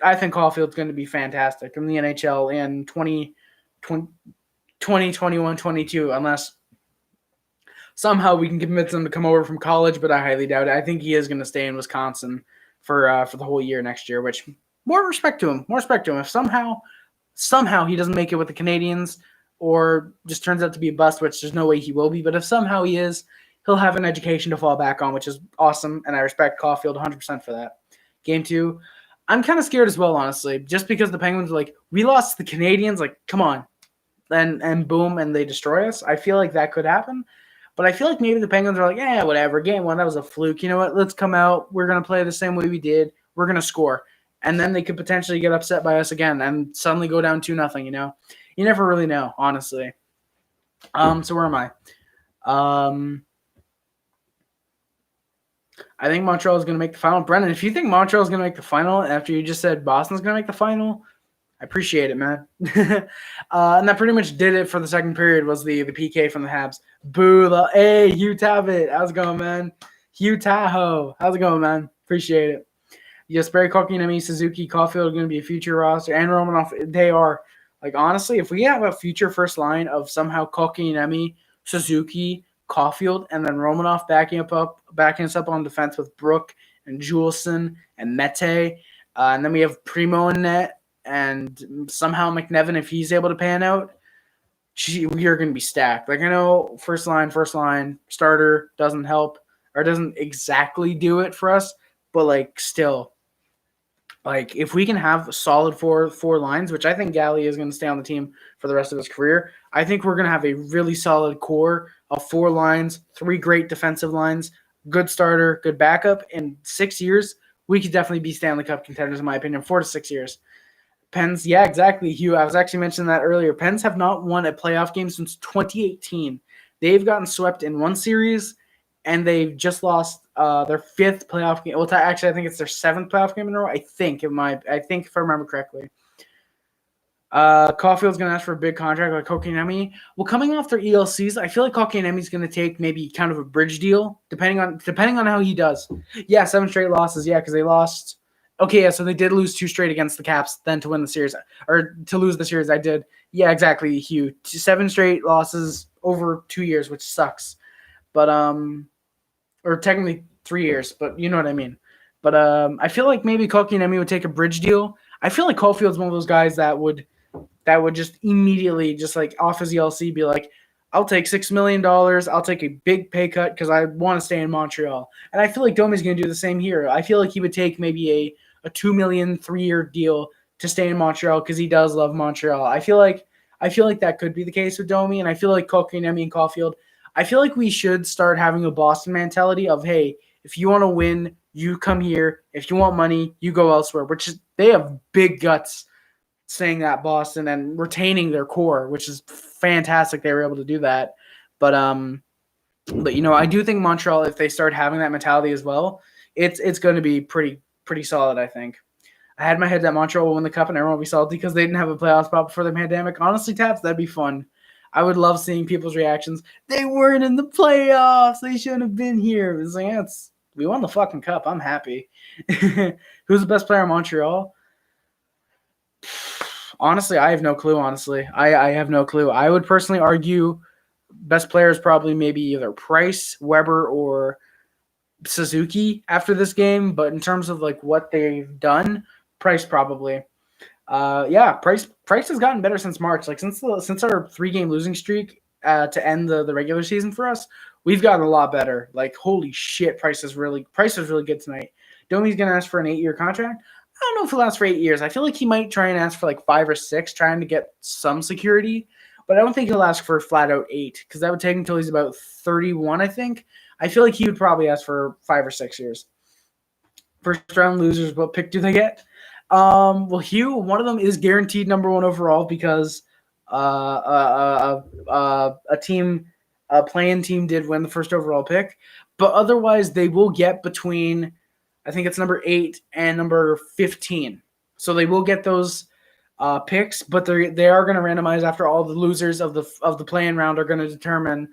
I think Caulfield's going to be fantastic in the NHL in 2021, 22, unless somehow we can convince him to come over from college, but I highly doubt it. I think he is going to stay in Wisconsin for the whole year next year, which more respect to him. If somehow he doesn't make it with the Canadiens or just turns out to be a bust, which there's no way he will be, but if somehow he is, he'll have an education to fall back on, which is awesome, and I respect Caulfield 100% for that. Game 2, I'm kind of scared as well, honestly, just because the Penguins are we lost to the Canadiens, come on, and boom, and they destroy us. I feel like that could happen. But I feel like maybe the Penguins are whatever. Game 1, that was a fluke. You know what? Let's come out. We're going to play the same way we did. We're going to score. And then they could potentially get upset by us again and suddenly go down 2-0, you know? You never really know, honestly. So where am I? I think Montreal is going to make the final. Brennan, if you think Montreal is going to make the final after you just said Boston's going to make the final, I appreciate it, man. And that pretty much did it for the second period was the PK from the Habs. Boo. Hey, Hugh Talbot. How's it going, man? Hugh Tahoe. How's it going, man? Appreciate it. Jesperi, Kotkaniemi, Suzuki, Caulfield are going to be a future roster. And Romanoff, they are. Honestly, if we have a future first line of somehow Kotkaniemi, Suzuki, Caulfield, and then Romanoff backing us up on defense with Brook and Juleson and Mete. And then we have Primo in net. And somehow McNevin, if he's able to pan out, we are going to be stacked. I know first line, starter doesn't help or doesn't exactly do it for us, but still, if we can have solid four lines, which I think Galley is going to stay on the team for the rest of his career, I think we're going to have a really solid core of 4 lines, 3 great defensive lines, good starter, good backup. In 6 years, we could definitely be Stanley Cup contenders, in my opinion, 4 to 6 years. Pens, yeah, exactly, Hugh. I was actually mentioning that earlier. Pens have not won a playoff game since 2018. They've gotten swept in 1 series, and they've just lost their 5th playoff game. Well, actually, I think it's their 7th playoff game in a row. I think if I remember correctly. Caulfield's going to ask for a big contract like Kotkaniemi. Well, coming off their ELCs, I feel like Kotkaniemi's going to take maybe kind of a bridge deal, depending on how he does. Yeah, 7 straight losses. Yeah, because they lost. Okay, yeah, so they did lose 2 straight against the Caps, then to win the series, or to lose the series. I did. Yeah, exactly, Hugh. 7 straight losses over 2 years, which sucks. But or technically 3 years, but you know what I mean. But I feel like maybe Kotkaniemi would take a bridge deal. I feel like Caulfield's one of those guys that would just immediately, just off his ELC, be like, I'll take $6 million. I'll take a big pay cut because I want to stay in Montreal. And I feel like Domi's going to do the same here. I feel like he would take maybe a $2 million 3-year deal to stay in Montreal because he does love Montreal. I feel like that could be the case with Domi, and I feel like Kotkaniemi and Caulfield. I feel like we should start having a Boston mentality of, hey, if you want to win, you come here. If you want money, you go elsewhere. They have big guts saying that, Boston, and retaining their core, which is fantastic. They were able to do that. But I do think Montreal, if they start having that mentality as well, it's going to be pretty solid, I think. I had my head that Montreal will win the Cup and everyone will be salty because they didn't have a playoff spot before the pandemic. Honestly, Taps, that'd be fun. I would love seeing people's reactions. They weren't in the playoffs. They shouldn't have been here. It's we won the fucking Cup. I'm happy. Who's the best player in Montreal? Honestly, I have no clue, I have no clue. I would personally argue best player is probably maybe either Price, Weber, or Suzuki after this game. But in terms of what they've done, Price probably. Price has gotten better since March. Since our 3-game losing streak to end the regular season for us, we've gotten a lot better. Holy shit, Price is really good tonight. Domi's gonna ask for an 8-year contract. I don't know if he'll last for 8 years. I feel like he might try and ask for 5 or 6, trying to get some security. but I don't think he'll ask for a flat out 8 because that would take him until he's about 31, I think. I feel like he would probably ask for 5 or 6 years. First round losers, what pick do they get? Well, Hugh, one of them is guaranteed number 1 overall because a playing team did win the first overall pick. But otherwise, they will get between, I think it's number 8 and number 15. So they will get those picks, but they are going to randomize after all the losers of the play-in round are going to determine.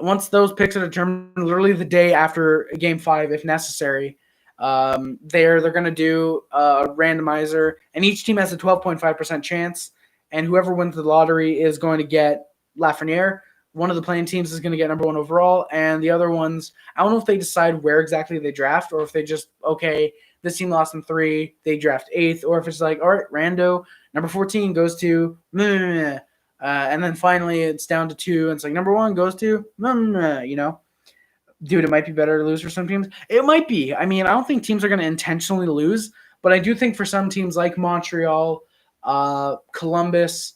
Once those picks are determined, literally the day after Game 5, if necessary, they're going to do a randomizer, and each team has a 12.5% chance, and whoever wins the lottery is going to get Lafreniere. One of the playing teams is going to get number 1 overall, and the other ones, I don't know if they decide where exactly they draft, or if they just, okay, this team lost in 3, they draft 8th, or if it's like, all right, rando, number 14 goes to, and then finally it's down to 2, and it's like number 1 goes to, you know. Dude, it might be better to lose for some teams. It might be. I mean, I don't think teams are going to intentionally lose, but I do think for some teams like Montreal, Columbus,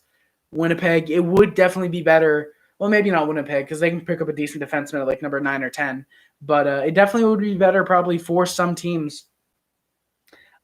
Winnipeg, it would definitely be better. Well, maybe not Winnipeg because they can pick up a decent defenseman at like number 9 or 10, but it definitely would be better probably for some teams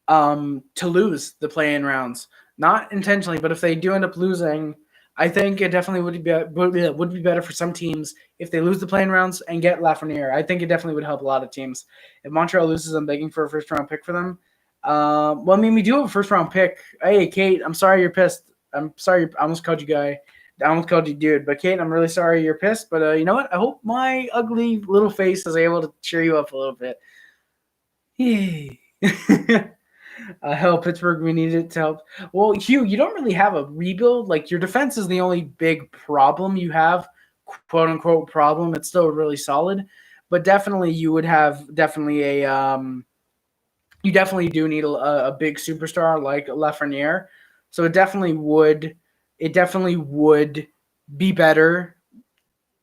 to lose the play-in rounds. Not intentionally, but if they do end up losing, I think it definitely would be better for some teams if they lose the play-in rounds and get Lafreniere. I think it definitely would help a lot of teams. If Montreal loses, I'm begging for a first-round pick for them. Well, I mean, we do have a first-round pick. Hey, Kate, I'm sorry you're pissed. I'm sorry. I almost called you guy. I almost called you dude. But, Kate, I'm really sorry you're pissed. But you know what? I hope my ugly little face is able to cheer you up a little bit. Help Pittsburgh, we need it to help. Well, Hugh, you don't really have a rebuild. Like, your defense is the only big problem you have, quote unquote problem. It's still really solid, but definitely you would have definitely a you definitely do need a big superstar like Lafreniere. So it definitely would be better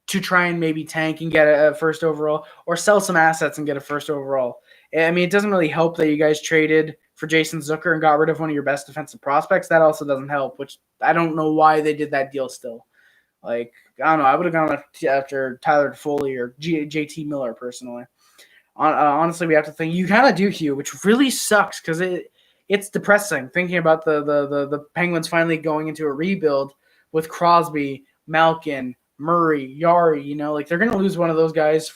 to try and maybe tank and get a first overall, or sell some assets and get a first overall. I mean, it doesn't really help that you guys traded for Jason Zucker and got rid of one of your best defensive prospects. That also doesn't help, which I don't know why they did that deal still. Like, I don't know. I would have gone after Tyler Foley or JT Miller personally. Honestly, we have to think. You kind of do, Hugh, which really sucks because it's depressing thinking about the Penguins finally going into a rebuild with Crosby, Malkin, Murray, Yari. You know, like they're going to lose one of those guys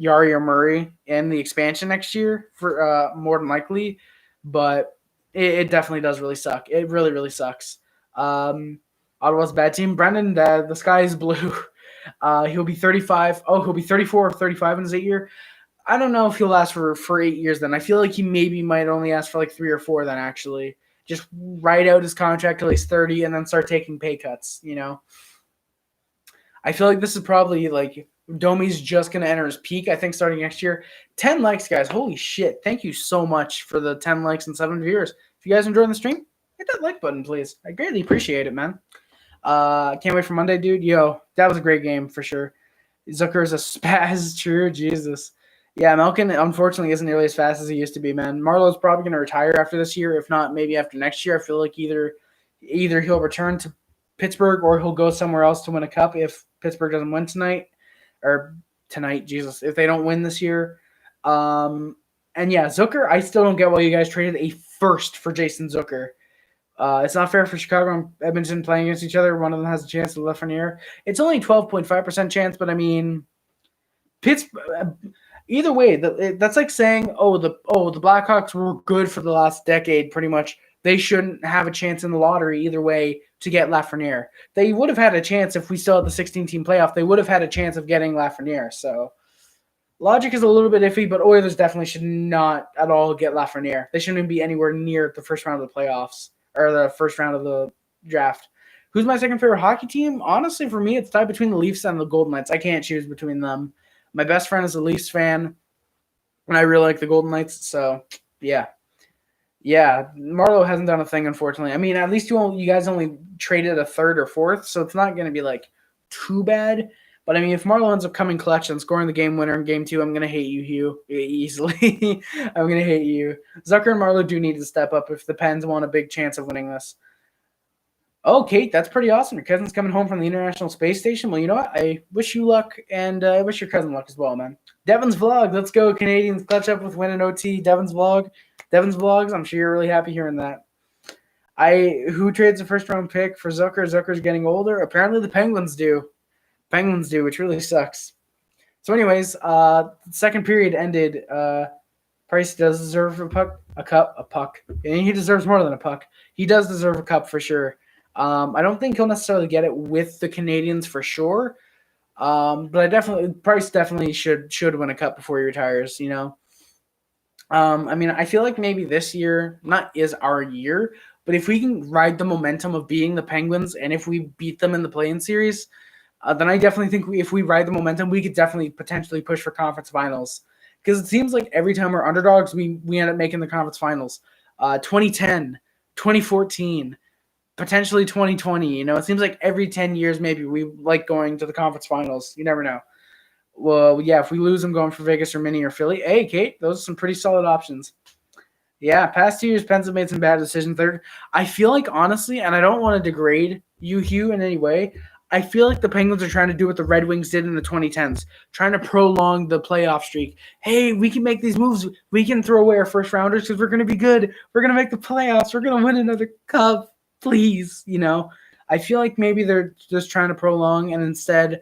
Yari or Murray, in the expansion next year for more than likely, but it definitely does really suck. It really, really sucks. Ottawa's a bad team. Brendan, the sky is blue. He'll be 35. Oh, he'll be 34 or 35 in his 8 year. I don't know if he'll last for 8 years then. I feel like he maybe might only last for like 3 or 4 then, actually. Just write out his contract till he's 30 and then start taking pay cuts, you know? I feel like this is probably like Domi's just going to enter his peak, I think, starting next year. 10 likes, guys. Holy shit. Thank you so much for the 10 likes and 7 viewers. If you guys enjoying the stream, hit that like button, please. I greatly appreciate it, man. Can't wait for Monday, dude. Yo, that was a great game for sure. Zucker is a spaz. True, Jesus. Yeah, Malkin, unfortunately, isn't nearly as fast as he used to be, man. Marlo's probably going to retire after this year. If not, maybe after next year. I feel like either he'll return to Pittsburgh or he'll go somewhere else to win a cup if Pittsburgh doesn't win tonight. Jesus, if they don't win this year. And yeah, Zucker, I still don't get why you guys traded a first for Jason Zucker. It's not fair for Chicago and Edmonton playing against each other. One of them has a chance to Lafreniere. It's only 12.5% chance, but I mean, Pittsburgh. Either way, that's like saying, the Blackhawks were good for the last decade, pretty much. They shouldn't have a chance in the lottery either way to get Lafreniere. They would have had a chance if we still had the 16-team playoff. They would have had a chance of getting Lafreniere. So logic is a little bit iffy, but Oilers definitely should not at all get Lafreniere. They shouldn't even be anywhere near the first round of the playoffs or the first round of the draft. Who's my second favorite hockey team? Honestly, for me, it's tied between the Leafs and the Golden Knights. I can't choose between them. My best friend is a Leafs fan, and I really like the Golden Knights. So, yeah. Yeah, Marlo hasn't done a thing, unfortunately. I mean, at least you guys only traded a third or fourth, so it's not going to be, like, too bad. But, I mean, if Marlo ends up coming clutch and scoring the game winner in Game 2, I'm going to hate you, Hugh, easily. I'm going to hate you. Zucker and Marlo do need to step up if the Pens want a big chance of winning this. Oh, Kate, that's pretty awesome. Your cousin's coming home from the International Space Station. Well, you know what? I wish you luck, and I wish your cousin luck as well, man. Devin's vlog. Let's go, Canadians. Clutch up with win and OT. Devin's vlog. Devin's vlogs. I'm sure you're really happy hearing that. Who trades a first round pick for Zucker? Zucker's getting older. Apparently, the Penguins do. Penguins do, which really sucks. So, anyways, second period ended. Price does deserve a puck, and he deserves more than a puck. He does deserve a cup for sure. I don't think he'll necessarily get it with the Canadiens for sure. But Price definitely should win a cup before he retires. You know. I mean, I feel like maybe this year not is our year, but if we can ride the momentum of being the Penguins, and if we beat them in the play-in series, then I definitely think if we ride the momentum, we could definitely potentially push for conference finals. Because it seems like every time we're underdogs, we end up making the conference finals. 2010, 2014, potentially 2020. You know, it seems like every 10 years maybe we like going to the conference finals. You never know. Well, yeah, if we lose, I'm going for Vegas or Mini or Philly. Hey, Kate, those are some pretty solid options. Yeah, past 2 years, Pens have made some bad decisions. I feel like, honestly, and I don't want to degrade you, Hugh, in any way, I feel like the Penguins are trying to do what the Red Wings did in the 2010s, trying to prolong the playoff streak. Hey, we can make these moves. We can throw away our first rounders because we're going to be good. We're going to make the playoffs. We're going to win another cup. Please, you know. I feel like maybe they're just trying to prolong, and instead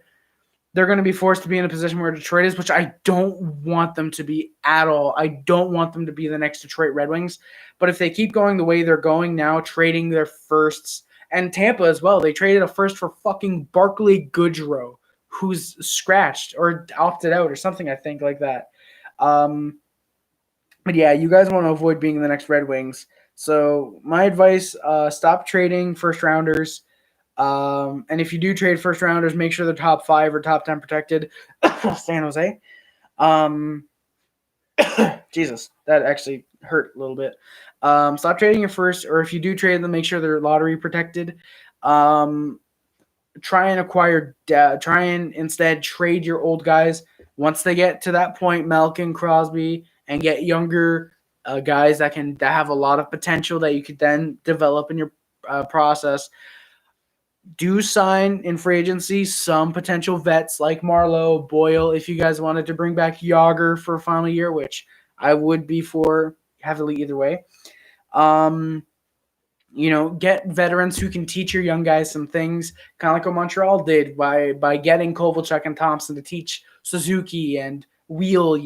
they're going to be forced to be in a position where Detroit is, which I don't want them to be at all. I don't want them to be the next Detroit Red Wings. But if they keep going the way they're going now, trading their firsts, and Tampa as well, they traded a first for fucking Barclay Goodrow, who's scratched or opted out or something, I think, like that. But yeah, you guys want to avoid being the next Red Wings. So my advice, stop trading first rounders. And if you do trade first rounders, make sure they're top 5 or top 10 protected. San Jose. Jesus, that actually hurt a little bit. Stop trading your first, or if you do trade them, make sure they're lottery protected. Try and instead trade your old guys once they get to that point, Malkin, Crosby, and get younger guys that have a lot of potential that you could then develop in your process. Do sign in free agency some potential vets like Marlo, Boyle, if you guys wanted to bring back Yager for a final year, which I would be for heavily either way. Get veterans who can teach your young guys some things, kind of like what Montreal did by getting Kovalchuk and Thompson to teach Suzuki and Wheel,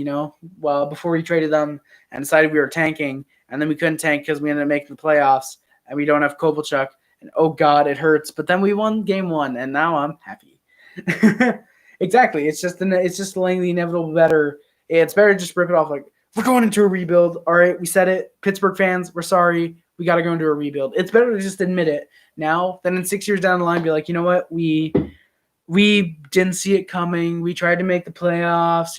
before we traded them and decided we were tanking, and then we couldn't tank because we ended up making the playoffs, and we don't have Kovalchuk. And oh God, it hurts. But then we won game 1, and now I'm happy. Exactly. It's just delaying the inevitable better. It's better to just rip it off like, we're going into a rebuild. All right, we said it. Pittsburgh fans, we're sorry. We got to go into a rebuild. It's better to just admit it now than in 6 years down the line be like, you know what? We didn't see it coming. We tried to make the playoffs.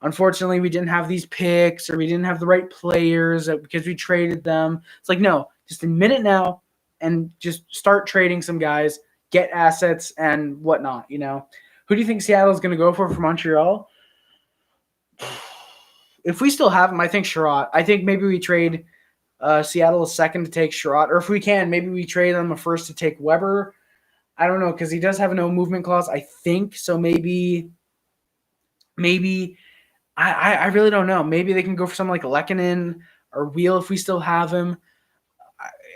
Unfortunately, we didn't have these picks or we didn't have the right players because we traded them. It's like, no, just admit it now. And just start trading some guys, get assets and whatnot, Who do you think Seattle's going to go for Montreal? If we still have him, I think Sherratt. I think maybe we trade Seattle a second to take Sherratt. Or if we can, maybe we trade them a first to take Weber. I don't know, because he does have a no movement clause, I think. So maybe I really don't know. Maybe they can go for something like Lehkonen or Wheel if we still have him.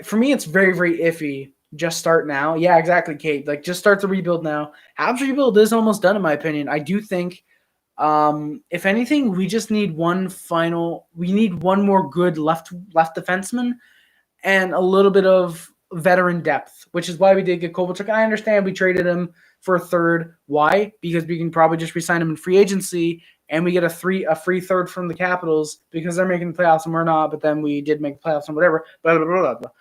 For me, it's very, very iffy. Just start now. Yeah, exactly, Kate. Like, just start the rebuild now. Habs rebuild is almost done, in my opinion. I do think, if anything, we just need one more good left defenseman and a little bit of veteran depth, which is why we did get Kovalchuk. I understand we traded him for a third. Why? Because we can probably just re-sign him in free agency, and we get a free third from the Capitals because they're making the playoffs and we're not, but then we did make the playoffs and whatever. Blah, blah, blah, blah, blah.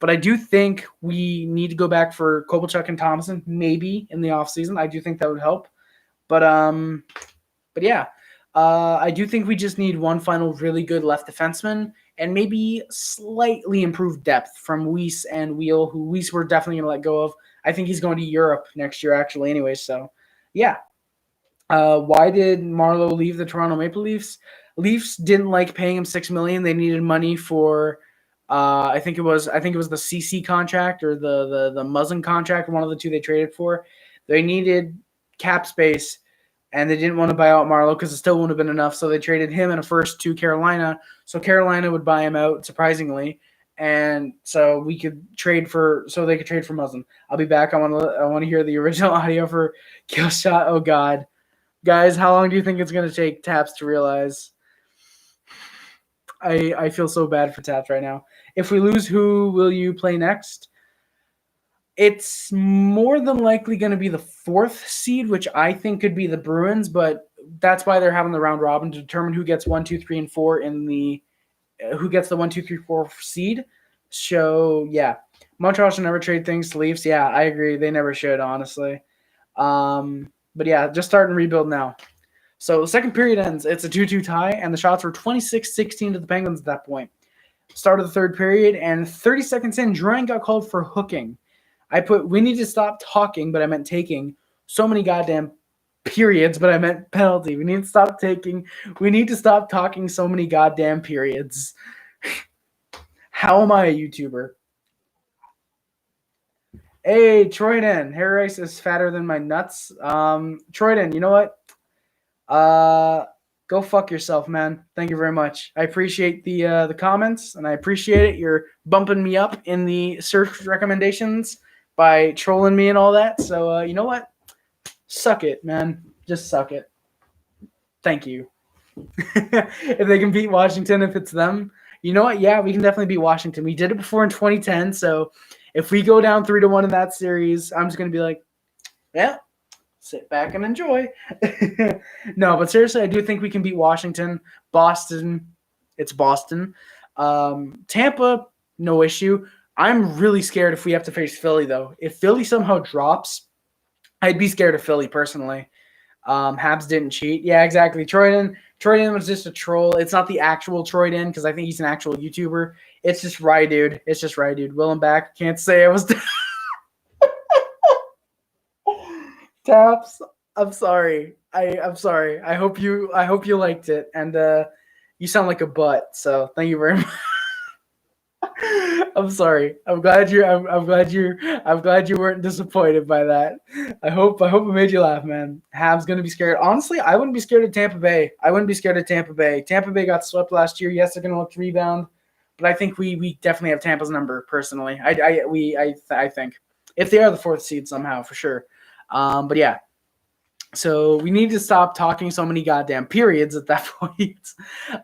But I do think we need to go back for Kovalchuk and Thompson, maybe in the offseason. I do think that would help. But yeah, I do think we just need one final really good left defenseman and maybe slightly improved depth from Weiss and Wheel, who Weiss we're definitely going to let go of. I think he's going to Europe next year, actually, anyway. So, yeah. Why did Marlo leave the Toronto Maple Leafs? Leafs didn't like paying him $6 million. They needed money for I think it was the CC contract or the Muzzin contract, one of the two they traded for. They needed cap space, and they didn't want to buy out Marlo because it still wouldn't have been enough. So they traded him and a first to Carolina. So Carolina would buy him out, surprisingly, and so they could trade for Muzzin. I'll be back. I want to hear the original audio for Kill Shot. Oh God, guys, how long do you think it's gonna take Taps to realize? I feel so bad for Taps right now. If we lose, who will you play next? It's more than likely going to be the 4th seed, which I think could be the Bruins, but that's why they're having the round robin to determine who gets 1, 2, 3, and 4 in the who gets the 1, 2, 3, 4 seed. So yeah, Montreal should never trade things to Leafs. Yeah, I agree. They never should, honestly. But yeah, just start and rebuild now. So the second period ends. It's a 2-2 tie, and the shots were 26-16 to the Penguins at that point. Start of the third period, and 30 seconds in, Bryan got called for hooking. I put, we need to stop talking, but I meant taking so many goddamn periods, but I meant penalty. We need to stop talking so many goddamn periods. How am I a YouTuber? Hey, Troyden, hair rice is fatter than my nuts. Troyden, you know what? Go fuck yourself, man. Thank you very much. I appreciate the comments, and I appreciate it. You're bumping me up in the search recommendations by trolling me and all that. So you know what? Suck it, man. Just suck it. Thank you. If they can beat Washington, if it's them, you know what? Yeah, we can definitely beat Washington. We did it before in 2010. So if we go down 3-1 in that series, I'm just gonna be like, yeah, sit back and enjoy. No, but seriously, I do think we can beat Washington. Boston, it's Boston. Tampa, no issue. I'm really scared if we have to face Philly, though. If Philly somehow drops, I'd be scared of Philly personally. Habs didn't cheat. Yeah, exactly. Troyden was just a troll. It's not the actual Troyden because I think he's an actual YouTuber. It's just dude. It's just dude. Will, I'm back. Can't say I was. Taps, I'm sorry. I'm sorry. I hope you liked it, and you sound like a butt. So thank you very much. I'm sorry. I'm glad you weren't disappointed by that. I hope it made you laugh, man. Habs gonna be scared. Honestly, I wouldn't be scared of Tampa Bay. Tampa Bay got swept last year. Yes, they're gonna look to rebound, but I think we definitely have Tampa's number personally. I think if they are the 4th seed somehow for sure. But yeah. So we need to stop talking so many goddamn periods at that point.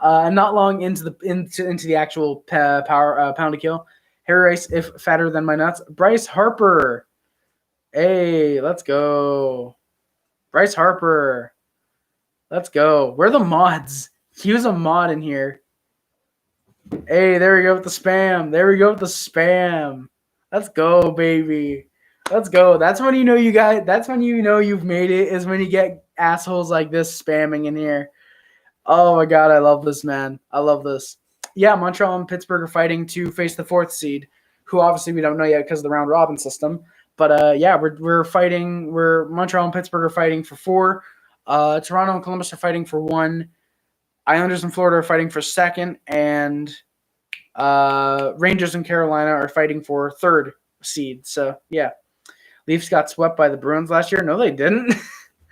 Not long into the actual pound to kill. Hair rice if fatter than my nuts. Bryce Harper. Hey, let's go. Bryce Harper. Let's go. Where are the mods? He was a mod in here. Hey, there we go with the spam. Let's go, baby. Let's go. That's when you know you've made it, is when you get assholes like this spamming in here. Oh my God, I love this, man. I love this. Yeah, Montreal and Pittsburgh are fighting to face the 4th seed, who obviously we don't know yet because of the round robin system. But yeah, we're fighting. Montreal and Pittsburgh are fighting for 4. Toronto and Columbus are fighting for 1. Islanders and Florida are fighting for 2nd, and Rangers and Carolina are fighting for 3rd seed. So yeah. Leafs got swept by the Bruins last year. No, they didn't.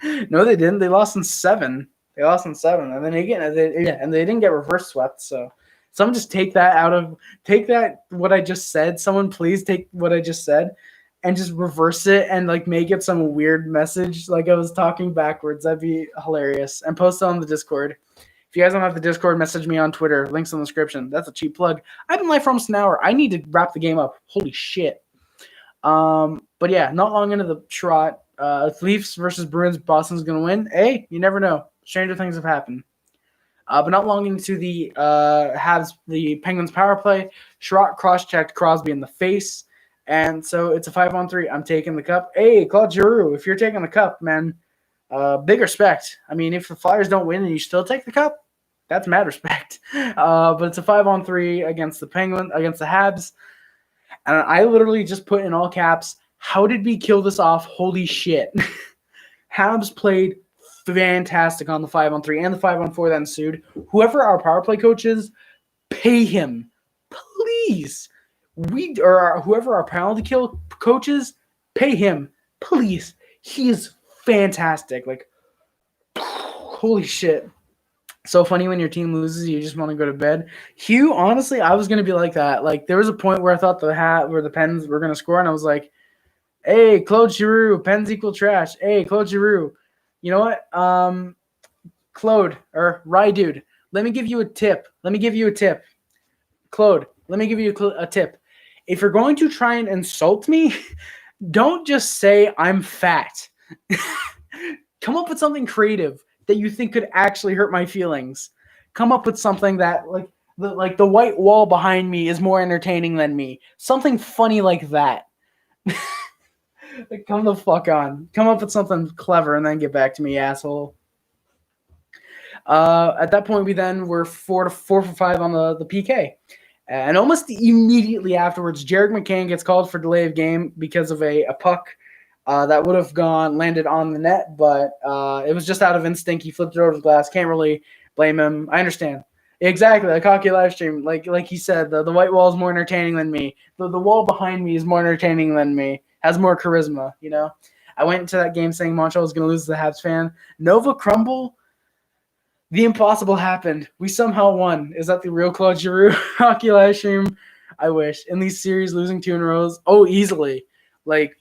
They lost in 7. And then they didn't get reverse swept. So someone just take that what I just said. Someone please take what I just said and just reverse it and like make it some weird message like I was talking backwards. That'd be hilarious. And post it on the Discord. If you guys don't have the Discord, message me on Twitter. Links in the description. That's a cheap plug. I've been live for almost an hour. I need to wrap the game up. Holy shit. But yeah, not long into the trot. Leafs versus Bruins, Boston's going to win. Hey, you never know. Stranger things have happened. But not long into the the Penguins power play, Sherratt cross-checked Crosby in the face. And so it's a 5-on-3. I'm taking the cup. Hey, Claude Giroux, if you're taking the cup, man, big respect. I mean, if the Flyers don't win and you still take the cup, that's mad respect. But it's a 5-on-3 against the Habs. And I literally just put in all caps, how did we kill this off? Holy shit. Habs played fantastic on the 5-on-3 and the 5-on-4 that ensued. Whoever our power play coach is, pay him. please, or whoever our penalty kill coach is, pay him, please. He is fantastic. Like, holy shit. So funny when your team loses, you just want to go to bed. Hugh, honestly, I was gonna be like that. Like, there was a point where I thought the Pens were gonna score, and I was like, "Hey, Claude Giroux, Pens equal trash. Hey, Claude Giroux, you know what? Claude or Rye dude, let me give you a tip. Claude, let me give you a tip. If you're going to try and insult me, don't just say I'm fat. Come up with something creative that you think could actually hurt my feelings. Come up with something that like the white wall behind me is more entertaining than me. Something funny like that." Like, come the fuck on. Come up with something clever and then get back to me, asshole. At that point, we then were 4 for 5 on the PK. And almost immediately afterwards, Jared McCann gets called for delay of game because of a puck that would have landed on the net, but it was just out of instinct. He flipped it over the glass. Can't really blame him. I understand. Exactly, like hockey live stream. Like he said, the white wall is more entertaining than me. The wall behind me is more entertaining than me. Has more charisma, you know? I went into that game saying Montreal was going to lose to the Habs fan. Nova crumble. The impossible happened. We somehow won. Is that the real Claude Giroux hockey live stream? I wish. In these series, losing 2 in a row. Oh, easily. Like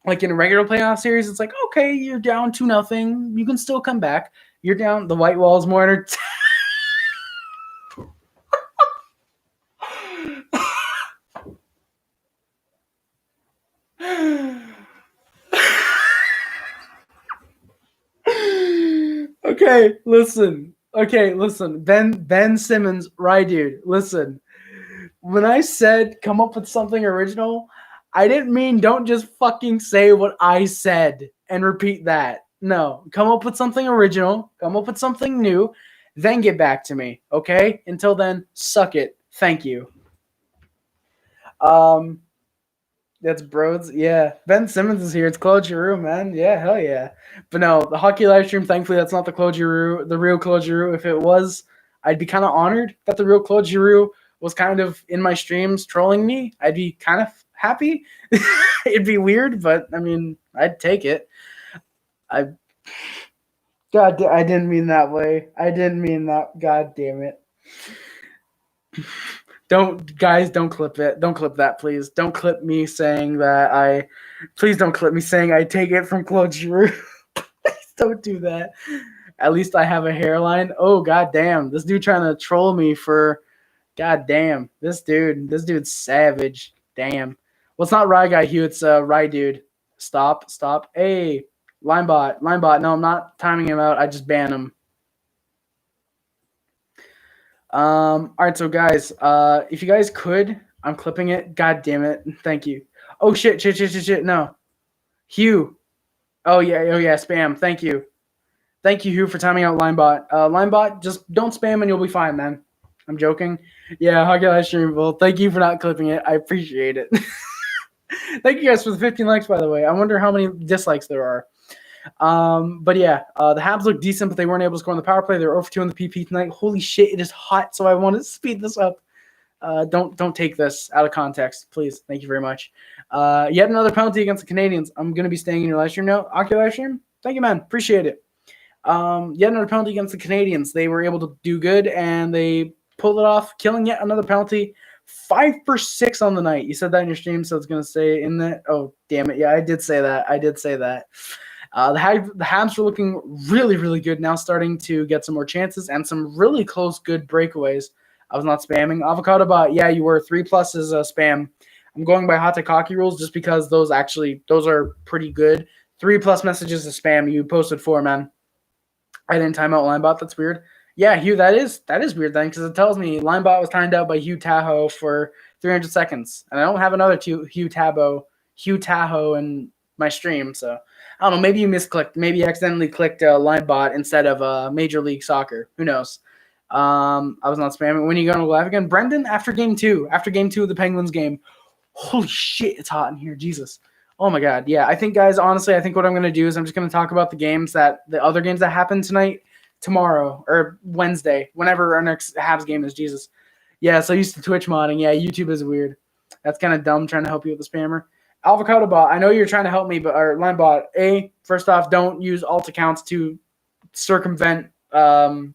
in a regular playoff series, it's like, okay, you're down 2-0. You can still come back. You're down. The white wall is more entertaining. Okay, listen. Ben Simmons, right, dude. Listen. When I said come up with something original, I didn't mean don't just fucking say what I said and repeat that. No, come up with something original, come up with something new, then get back to me, okay? Until then, suck it. Thank you. That's Broads. Yeah. Ben Simmons is here. It's Claude Giroux, man. Yeah, hell yeah. But no, the hockey live stream, thankfully, that's not the Claude Giroux, the real Claude Giroux. If it was, I'd be kind of honored that the real Claude Giroux was kind of in my streams trolling me. I'd be kind of happy. It'd be weird, but I mean, I'd take it. I didn't mean that way. I didn't mean that. God damn it. Don't clip it. Don't clip that, please. Don't clip me saying that please don't clip me saying I take it from Claude Giroux. Please don't do that. At least I have a hairline. Oh, god damn. This dude trying to troll me for, god damn. This dude's savage. Damn. Well, it's not Rye Guy, Hugh. It's Rye Dude. Stop. Hey, Linebot. No, I'm not timing him out. I just ban him. All right, so guys, if you guys could, I'm clipping it. God damn it. Thank you. Oh, shit. No. Hugh. Oh, yeah, spam. Thank you. Thank you, Hugh, for timing out Linebot. Linebot, just don't spam and you'll be fine, man. I'm joking. Yeah, hockey live stream. Well, thank you for not clipping it. I appreciate it. Thank you guys for the 15 likes, by the way. I wonder how many dislikes there are. But yeah, the Habs look decent, but they weren't able to score on the power play. They were 0 for 2 on the PP tonight. Holy shit, it is hot, so I want to speed this up. Don't take this out of context, please. Thank you very much. Yet another penalty against the Canadiens. I'm going to be staying in your live stream now. Hockey live stream? Thank you, man. Appreciate it. Yet another penalty against the Canadiens. They were able to do good, and they pulled it off, killing yet another penalty. 5 for 6 on the night. You said that in your stream, so it's going to say in that. Oh, damn it. Yeah, I did say that. The Habs were looking really, really good now, starting to get some more chances and some really close, good breakaways. I was not spamming. Avocado Bot, yeah, you were. 3+ is spam. I'm going by Hot Tech Hockey rules just because those are pretty good. 3+ messages is spam. You posted 4, man. I didn't time out Linebot. That's weird. Yeah, Hugh, that is weird then because it tells me Linebot was timed out by Hugh Tahoe for 300 seconds. And I don't have another Hugh Tahoe in my stream, so I don't know. Maybe you misclicked. Maybe you accidentally clicked Linebot instead of Major League Soccer. Who knows? I was not spamming. When are you going to live again? Brendan, after game 2 of the Penguins game. Holy shit, it's hot in here. Jesus. Oh, my God. Yeah, I think, guys, honestly, I think what I'm going to do is I'm just going to talk about the other games that happen tomorrow, or Wednesday, whenever our next Habs game is. Jesus. Yeah, so used to Twitch modding. Yeah, YouTube is weird. That's kind of dumb trying to help you with the spammer. Avocado bot, I know you're trying to help me, but or line bot. First off, don't use alt accounts to circumvent. Don't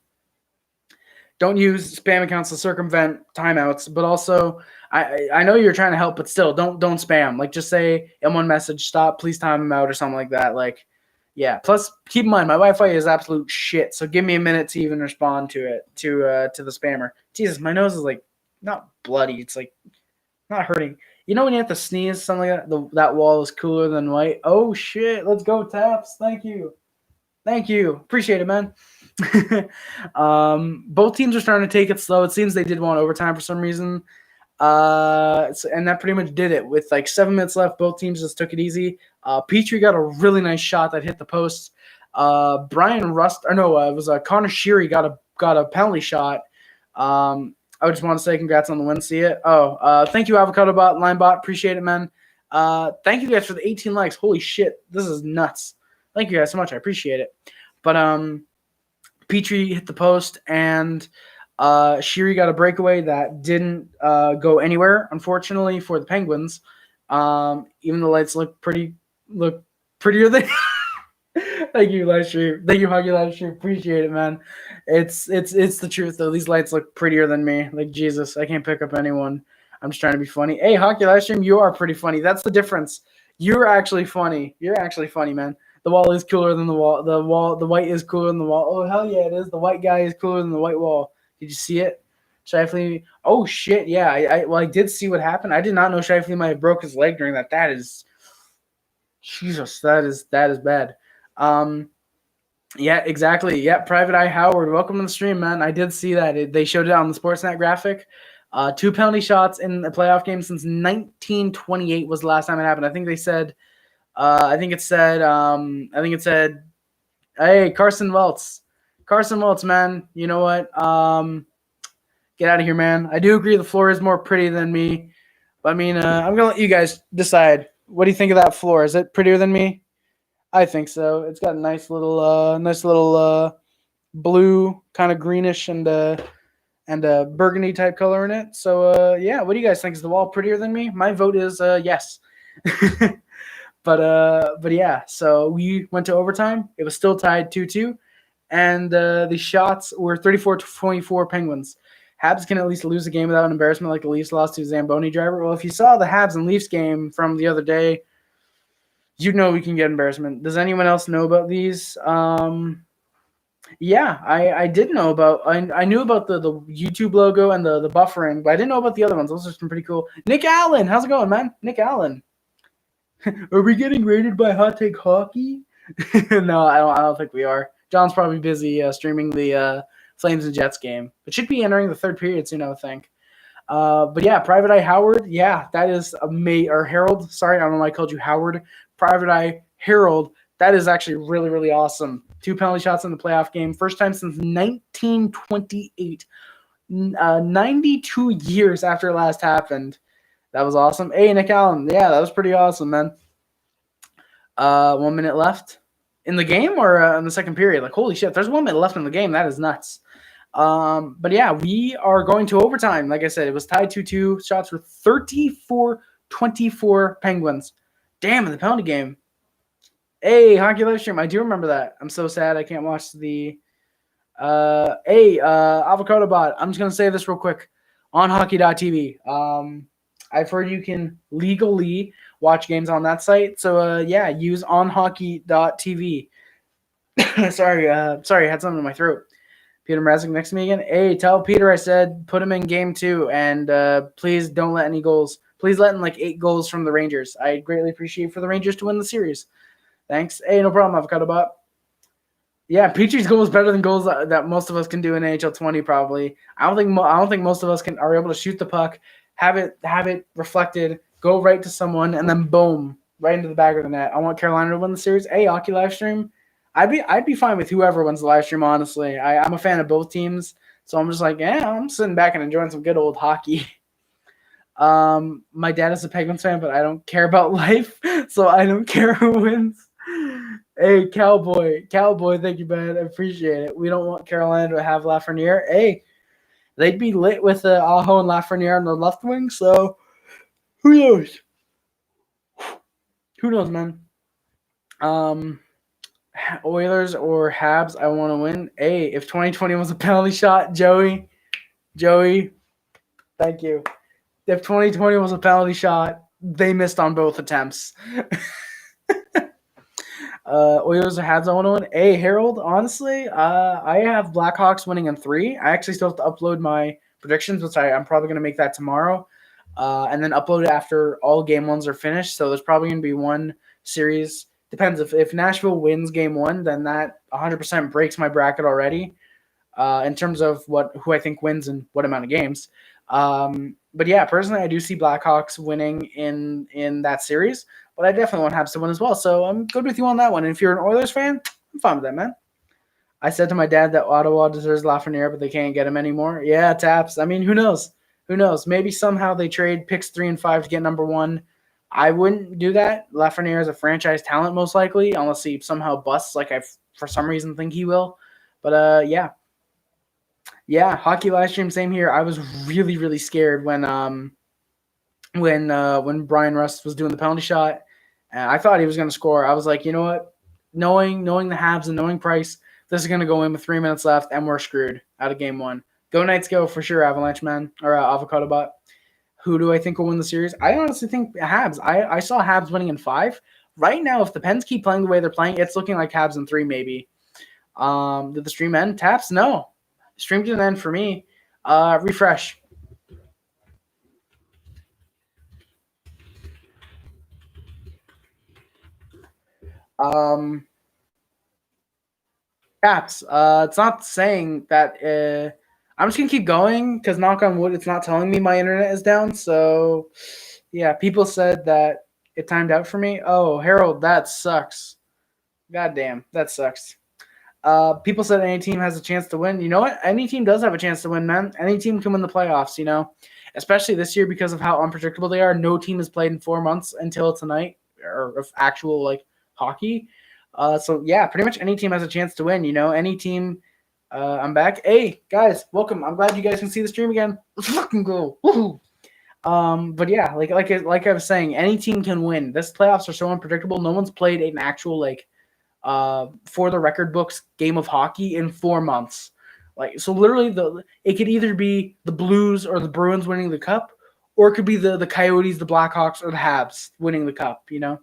use spam accounts to circumvent timeouts. But also, I know you're trying to help, but still, don't spam. Like, just say in one message, stop, please time him out or something like that. Like, yeah. Plus, keep in mind, my Wi-Fi is absolute shit. So give me a minute to even respond to it to the spammer. Jesus, my nose is like not bloody. It's like not hurting. You know when you have to sneeze, something like that. That wall is cooler than white. Oh shit! Let's go, Taps. Thank you. Appreciate it, man. Both teams are starting to take it slow. It seems they did want overtime for some reason. And that pretty much did it. With like 7 minutes left, both teams just took it easy. Petry got a really nice shot that hit the post. Bryan it was Connor Sheary got a penalty shot. I just want to say congrats on the win. See it. Thank you, Avocado Bot, Line Bot. Appreciate it, man. Thank you guys for the 18 likes. Holy shit, this is nuts. Thank you guys so much. I appreciate it. But Petry hit the post, and Sheary got a breakaway that didn't go anywhere, unfortunately, for the Penguins. Even the lights look prettier than. Thank you, live stream. Thank you, Hockey Live Stream. Appreciate it, man. It's the truth though. These lights look prettier than me. Like Jesus, I can't pick up anyone. I'm just trying to be funny. Hey, Hockey Live Stream, you are pretty funny. That's the difference. You're actually funny. You're actually funny, man. The wall is cooler than the wall. The white is cooler than the wall. Oh hell yeah, it is. The white guy is cooler than the white wall. Did you see it? Shifley. Oh shit, yeah. I did see what happened. I did not know Shifley might have broke his leg during that. That is Jesus. That is bad. Yeah, exactly. Yeah, Private Eye Howard, welcome to the stream, man. I did see that. They showed it on the Sportsnet graphic. 2 penalty shots in a playoff game since 1928 was the last time it happened. I think it said, hey, Carson Weltz, man. You know what? Get out of here, man. I do agree the floor is more pretty than me. But I mean, I'm going to let you guys decide. What do you think of that floor? Is it prettier than me? I think so. It's got a nice little blue, kind of greenish and a burgundy type color in it. So yeah, what do you guys think? Is the wall prettier than me? My vote is yes. But yeah, so we went to overtime. It was still tied 2-2, and the shots were 34-24 Penguins. Habs can at least lose a game without an embarrassment like the Leafs lost to Zamboni driver. Well, if you saw the Habs and Leafs game from the other day, you know we can get embarrassment. Does anyone else know about these? Yeah, I did know about. I knew about the YouTube logo and the buffering, but I didn't know about the other ones. Those are some pretty cool. Nick Allen, how's it going, man? Nick Allen. Are we getting rated by Hot Take Hockey? No, I don't think we are. John's probably busy streaming the Flames and Jets game. It should be entering the third period soon, I would think. But yeah, Private Eye Howard. Yeah, that is or Harold. Sorry, I don't know why I called you Howard. Private Eye Harold. That is actually really, really awesome. 2 penalty shots in the playoff game. First time since 1928. 92 years after it last happened. That was awesome. Hey, Nick Allen. Yeah, that was pretty awesome, man. 1 minute left in the game or in the second period. Like, holy shit, there's 1 minute left in the game. That is nuts. But yeah, we are going to overtime. Like I said, it was tied 2-2. Shots were 34-24 Penguins. Damn, in the penalty game. Hey, Hockey Live Stream. I do remember that. I'm so sad I can't watch the Avocado Bot. I'm just going to say this real quick. On hockey.tv. I've heard you can legally watch games on that site. So, yeah, use onhockey.tv. Sorry, I had something in my throat. Peter Mrazek next to me again. Hey, tell Peter I said put him in game 2, and please don't let any goals. Please let in like 8 goals from the Rangers. I greatly appreciate for the Rangers to win the series. Thanks. Hey, no problem, Avocado Bot. Yeah, Petry's goal is better than goals that most of us can do in NHL 20. Probably. I don't think most of us are able to shoot the puck, have it reflected, go right to someone, and then boom, right into the back of the net. I want Carolina to win the series. Hey, Hockey Live Stream. I'd be fine with whoever wins the live stream, honestly. I'm a fan of both teams, so I'm just like, yeah, I'm sitting back and enjoying some good old hockey. My dad is a Penguins fan, but I don't care about life, so I don't care who wins. Hey, Cowboy, thank you, man. I appreciate it. We don't want Carolina to have Lafreniere. Hey, they'd be lit with Aho and Lafreniere on the left wing. So who knows? Who knows, man? Oilers or Habs, I want to win. Hey, if 2020 was a penalty shot, Joey, thank you. If 2020 was a penalty shot, they missed on both attempts. Oilers or Habs, I want to win. Hey, Harold, honestly, I have Blackhawks winning in 3. I actually still have to upload my predictions, which I'm probably going to make that tomorrow, and then upload it after all game ones are finished. So there's probably going to be one series. Depends if Nashville wins game 1, then that 100% breaks my bracket already in terms of who I think wins and what amount of games. But yeah, personally, I do see Blackhawks winning in that series, but I definitely want Habs to win as well. So I'm good with you on that one. And if you're an Oilers fan, I'm fine with that, man. I said to my dad that Ottawa deserves Lafreniere, but they can't get him anymore. Yeah, Taps. I mean, who knows? Who knows? Maybe somehow they trade picks 3 and 5 to get number 1. I wouldn't do that. Lafreniere is a franchise talent, most likely, unless he somehow busts, like I for some reason think he will. But yeah. Yeah, hockey live stream, same here. I was really, really scared when Bryan Rust was doing the penalty shot. I thought he was going to score. I was like, you know what? Knowing the Habs and knowing Price, this is going to go in with 3 minutes left, and we're screwed out of game 1. Go Knights, go for sure, Avalanche man or Avocado Bot. Who do I think will win the series? I honestly think Habs. I saw Habs winning in 5. Right now, if the Pens keep playing the way they're playing, it's looking like Habs in 3 maybe. Did the stream end? Taps? No. Stream didn't end for me. Refresh. Taps. It's not saying that. I'm just gonna keep going because knock on wood, it's not telling me my internet is down. So, yeah, people said that it timed out for me. Oh, Harold, that sucks. Goddamn, that sucks. People said any team has a chance to win. You know what? Any team does have a chance to win, man. Any team can win the playoffs, you know, especially this year because of how unpredictable they are. No team has played in 4 months until tonight or of actual like hockey. So yeah, pretty much any team has a chance to win, you know, any team. I'm back. Hey guys, welcome. I'm glad you guys can see the stream again. Let's fucking go. Woohoo. But yeah, like I was saying, any team can win. This playoffs are so unpredictable. No one's played an actual like for the record books game of hockey in 4 months. Like so, literally, it could either be the Blues or the Bruins winning the cup, or it could be the Coyotes, the Blackhawks, or the Habs winning the cup. You know,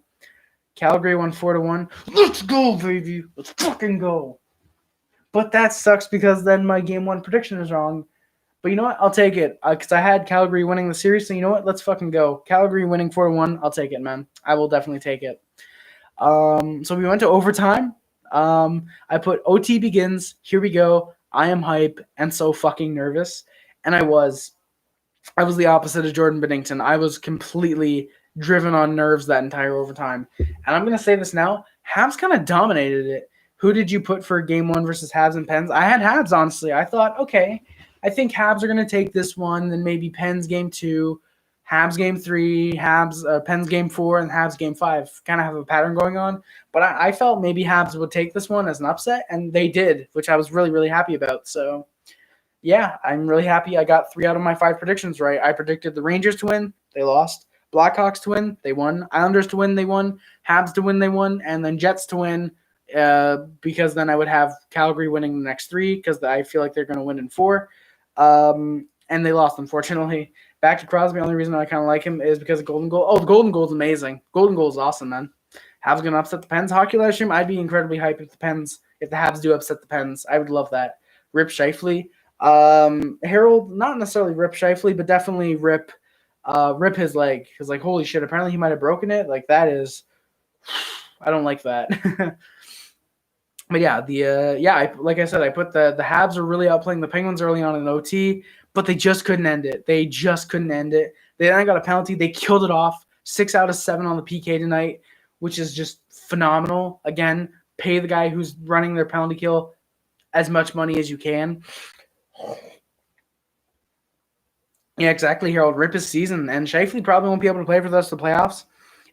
Calgary won 4-1. Let's go, baby. Let's fucking go. But that sucks because then my game 1 prediction is wrong. But you know what? I'll take it because I had Calgary winning the series. So you know what? Let's fucking go. Calgary winning 4-1. I'll take it, man. I will definitely take it. So we went to overtime. I put OT begins. Here we go. I am hype and so fucking nervous. And I was the opposite of Jordan Binnington. I was completely driven on nerves that entire overtime. And I'm going to say this now. Habs kind of dominated it. Who did you put for game 1 versus Habs and Pens? I had Habs, honestly. I thought, okay, I think Habs are going to take this one, then maybe Pens game 2, Habs game 3, Pens game 4, and Habs game 5. Kind of have a pattern going on. But I felt maybe Habs would take this one as an upset, and they did, which I was really, really happy about. So, yeah, I'm really happy I got 3 out of my 5 predictions right. I predicted the Rangers to win. They lost. Blackhawks to win. They won. Islanders to win. They won. Habs to win. They won. And then Jets to win. Because then I would have Calgary winning the next 3 because I feel like they're going to win in 4. And they lost, unfortunately. Back to Crosby. The only reason I kind of like him is because of Golden Goal. Oh, the Golden Goal is amazing. Golden Goal is awesome, man. Habs going to upset the Pens. Hockey live stream, I'd be incredibly hyped if the Habs do upset the Pens. I would love that. Rip Scheifele. Harold, not necessarily Rip Scheifele, but definitely rip his leg. Because, like, holy shit, apparently he might have broken it. Like, that is – I don't like that. But yeah, like I said, I put the Habs are really outplaying the Penguins early on in OT, but they just couldn't end it. They then got a penalty. They killed it off. 6 out of 7 on the PK tonight, which is just phenomenal. Again, pay the guy who's running their penalty kill as much money as you can. Yeah, exactly, Harold. Rip his season, and Scheifele probably won't be able to play for the rest of the playoffs.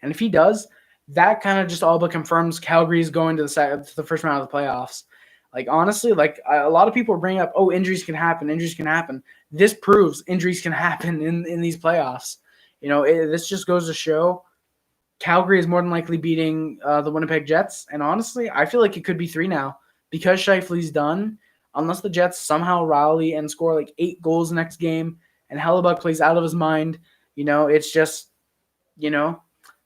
And if he does, that kind of just all but confirms Calgary's going to the first round of the playoffs. Like, honestly, like a lot of people bring up, oh, injuries can happen. Injuries can happen. This proves injuries can happen in these playoffs. This just goes to show Calgary is more than likely beating the Winnipeg Jets. And honestly, I feel like it could be 3 now because Scheifele's done. Unless the Jets somehow rally and score like 8 goals next game and Hellebuck plays out of his mind, it's just,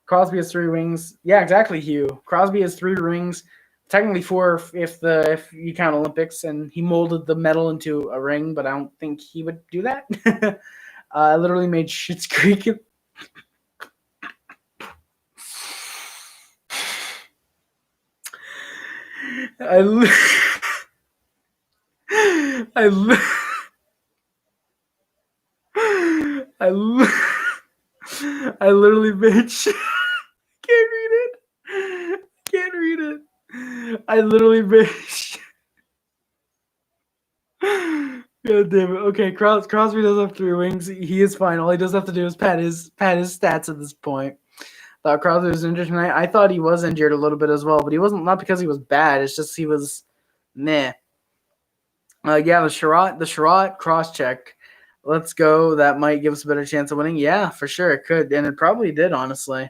Crosby has 3 rings. Yeah, exactly, Hugh. Crosby has 3 rings. Technically 4 if you count Olympics, and he molded the medal into a ring, but I don't think he would do that. I literally made Schitt's Creek. I literally made can't read it. Can't read it. I literally made God damn it. Okay, Crosby does have 3 wings. He is fine. All he does have to do is pad his stats at this point. Thought Crosby was injured tonight. I thought he was injured a little bit as well, but he wasn't, not because he was bad. It's just he was meh. Yeah, the Sherratt cross check. Let's go. That might give us a better chance of winning. Yeah, for sure it could, and it probably did, honestly.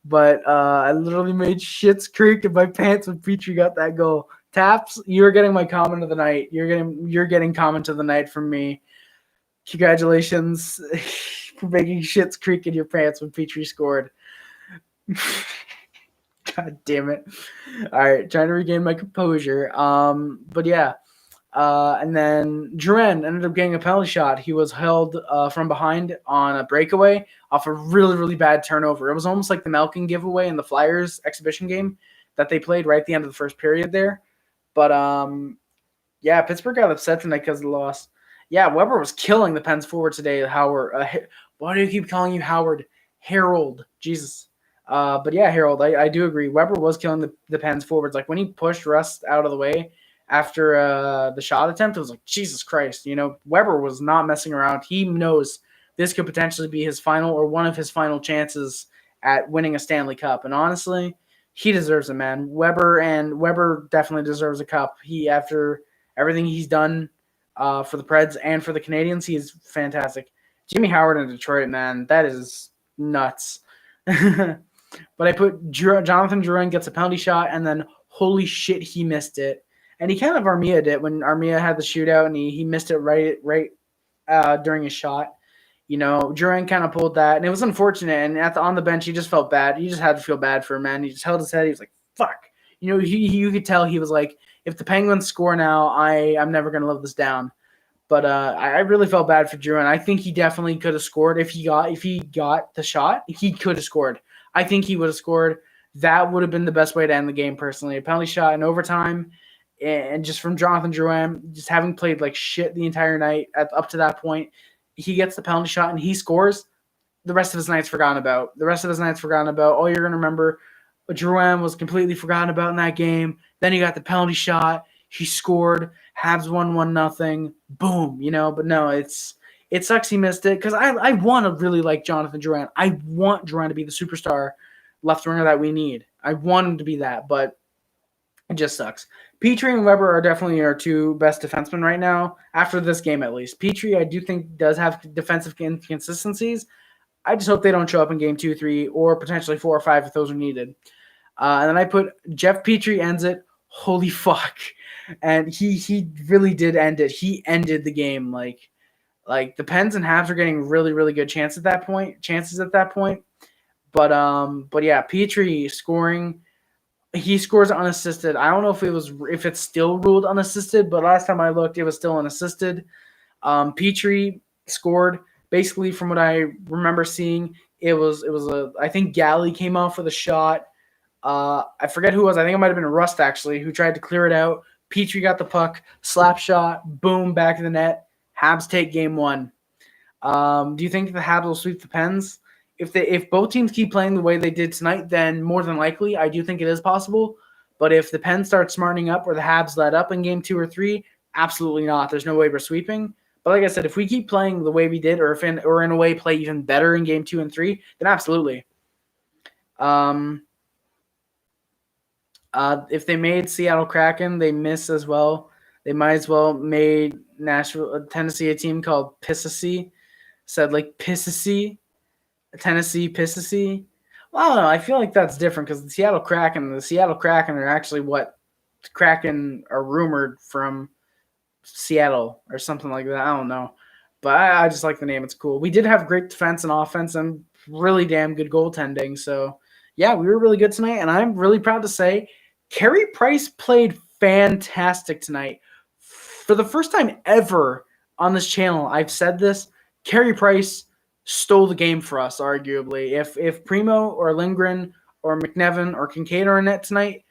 But I literally made Schitt's Creek in my pants when Petry got that goal. Taps, you're getting my comment of the night. You're getting comment of the night from me. Congratulations for making Schitt's Creek in your pants when Petry scored. God damn it. All right, trying to regain my composure. But yeah. And then Drouin ended up getting a penalty shot. He was held from behind on a breakaway off a really, really bad turnover. It was almost like the Malkin giveaway in the Flyers exhibition game that they played right at the end of the first period there. But, yeah, Pittsburgh got upset tonight because of the loss. Yeah, Weber was killing the Pens forward today, Howard. Why do you keep calling you Howard? Harold. Jesus. But, yeah, Harold, I do agree. Weber was killing the Pens forwards. Like, when he pushed Rust out of the way, after the shot attempt, it was like, Jesus Christ. Weber was not messing around. He knows this could potentially be his final or one of his final chances at winning a Stanley Cup. And honestly, he deserves it, man. Weber definitely deserves a cup. After everything he's done for the Preds and for the Canadiens, he is fantastic. Jimmy Howard in Detroit, man, that is nuts. But I put Jonathan Drouin gets a penalty shot, and then holy shit, he missed it. And he kind of Armia did when Armia had the shootout, and he missed it right during his shot. Drouin kind of pulled that, and it was unfortunate. And on the bench, he just felt bad. He just had to feel bad for him, man. He just held his head. He was like, "Fuck." You could tell he was like, "If the Penguins score now, I'm never gonna live this down." But I really felt bad for Drouin. I think he definitely could have scored if he got the shot. He could have scored. I think he would have scored. That would have been the best way to end the game, personally. A penalty shot in overtime. And just from Jonathan Drouin, just having played like shit the entire night up to that point, he gets the penalty shot and he scores. The rest of his night's forgotten about. All you're going to remember, Drouin was completely forgotten about in that game. Then he got the penalty shot. He scored. Habs won 1-0. Boom, But no, it sucks he missed it because I want to really like Jonathan Drouin. I want Drouin to be the superstar left winger that we need. I want him to be that, but it just sucks. Petry and Weber are definitely our 2 best defensemen right now, after this game at least. Petry, I do think, does have defensive inconsistencies. I just hope they don't show up in game 2, 3, or potentially 4 or 5 if those are needed. And then I put Jeff Petry ends it. Holy fuck. And he really did end it. He ended the game. Like the Pens and Habs are getting really, really good chances at that point. But yeah, Petry scoring. He scores unassisted. I don't know if it's still ruled unassisted, but last time I looked, it was still unassisted. Petry scored. Basically, from what I remember seeing, I think Galley came off with a shot. I forget who it was. I think it might have been Rust, actually, who tried to clear it out. Petry got the puck, slap shot, boom, back of the net. Habs take game 1. Do you think the Habs will sweep the Pens? If both teams keep playing the way they did tonight, then more than likely, I do think it is possible. But if the Pens start smartening up or the Habs let up in game 2 or 3, absolutely not. There's no way we're sweeping. But like I said, if we keep playing the way we did, or in a way play even better in game 2 and 3, then absolutely. If they made Seattle Kraken, they miss as well. They might as well made Tennessee a team called Pississy. Said like Pississy, Tennessee Pississy. Well, I don't know. I feel like that's different because the Seattle Kraken are actually what Kraken are rumored from Seattle or something like that. I don't know. But I just like the name. It's cool. We did have great defense and offense and really damn good goaltending. So, yeah, we were really good tonight. And I'm really proud to say Carey Price played fantastic tonight. For the first time ever on this channel, I've said this. Carey Price stole the game for us, arguably. If Primo or Lindgren or McNevin or Kincaid are in net tonight,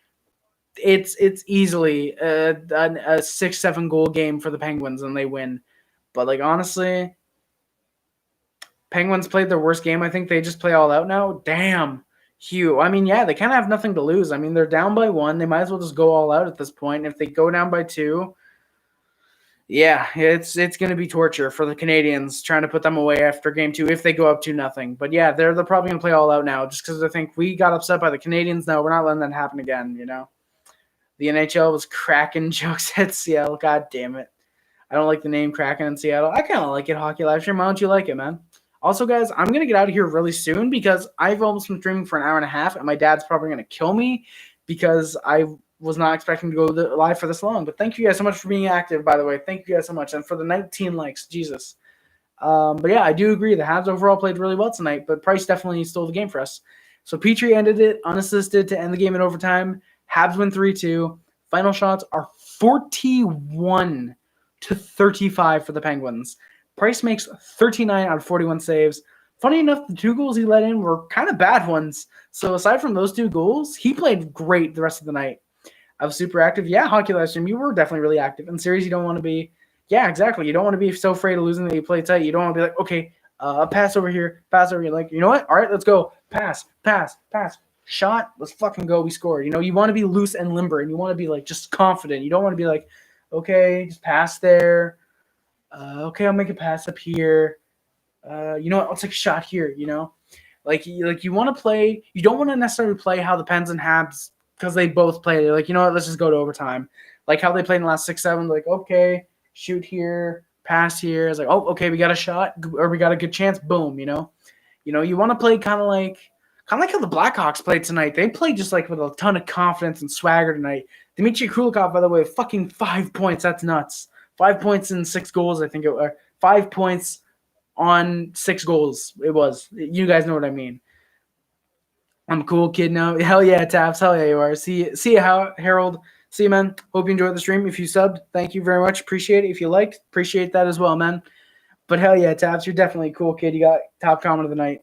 it's easily a 6-7 goal game for the Penguins and they win. But like honestly, Penguins played their worst game. I think they just play all out now. Damn, Hugh. I mean, yeah, they kind of have nothing to lose. I mean, they're down by 1. They might as well just go all out at this point. If they go down by 2, yeah, it's going to be torture for the Canadiens trying to put them away after game 2 if they go up 2-0. But yeah, they're probably going to play all out now just because I think we got upset by the Canadiens. No, we're not letting that happen again, you know. The NHL was cracking jokes at Seattle. God damn it. I don't like the name Kraken in Seattle. I kind of like it, Hockey Live Stream. Why don't you like it, man? Also, guys, I'm going to get out of here really soon because I've almost been streaming for an hour and a half, and my dad's probably going to kill me because I was not expecting to go live for this long. But thank you guys so much for being active, by the way. Thank you guys so much. And for the 19 likes, Jesus. But yeah, I do agree. The Habs overall played really well tonight, but Price definitely stole the game for us. So Petry ended it unassisted to end the game in overtime. Habs win 3-2. Final shots are 41-35 for the Penguins. Price makes 39 out of 41 saves. Funny enough, the 2 goals he let in were kind of bad ones. So aside from those 2 goals, he played great the rest of the night. I was super active. Yeah, Hockey Live Stream, you were definitely really active. In series, you don't want to be – yeah, exactly. You don't want to be so afraid of losing that you play tight. You don't want to be like, okay, pass over here, pass over here. Like, you know what? All right, let's go. Pass. Shot, let's fucking go. We scored. You know, you want to be loose and limber, and you want to be like just confident. You don't want to be like, okay, just pass there. Okay, I'll make a pass up here. You know what? I'll take a shot here. You know, like you want to play. You don't want to necessarily play how the Pens and Habs because they both play. They're like, you know what? Let's just go to overtime. Like how they played in the last 6-7. Like, okay, shoot here, pass here. It's like, oh, okay, we got a shot or we got a good chance. Boom. You know, you want to play kind of like how the Blackhawks played tonight. They played just like with a ton of confidence and swagger tonight. Dmitry Kulikov, by the way, fucking 5 points. That's nuts. 5 points and 6 goals, I think it was. 5 points on 6 goals. It was. You guys know what I mean. I'm a cool kid now. Hell yeah, Taps. Hell yeah, you are. See you, Harold. See you, man. Hope you enjoyed the stream. If you subbed, thank you very much. Appreciate it. If you liked, appreciate that as well, man. But hell yeah, Taps. You're definitely a cool kid. You got top comment of the night.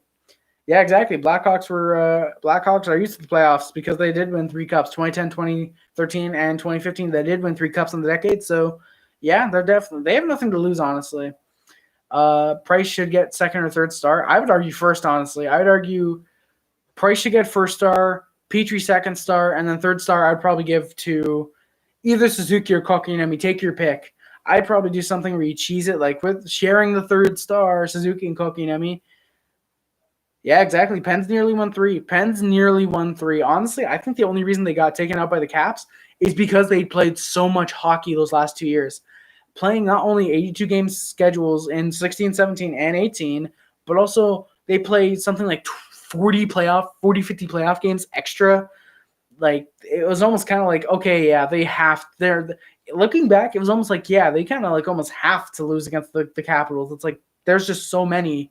Yeah, exactly. Blackhawks are used to the playoffs because they did win 3 cups, 2010, 2013, and 2015. They did win 3 cups in the decade. So, yeah, they have nothing to lose, honestly. Price should get 2nd or 3rd star. I would argue 1st, honestly. I would argue Price should get 1st star, Petry 2nd star, and then 3rd star I'd probably give to either Suzuki or Kotkaniemi. Take your pick. I'd probably do something where you cheese it, like with sharing the 3rd star, Suzuki and Kotkaniemi. Yeah, exactly. Pens nearly won 3. Honestly, I think the only reason they got taken out by the Caps is because they played so much hockey those last 2 years. Playing not only 82 game schedules in 16, 17, and 18, but also they played something like 50 playoff games extra. Like, it was almost kind of like, okay, yeah, looking back, it was almost like, yeah, they kind of like almost have to lose against the Capitals. It's like, there's just so many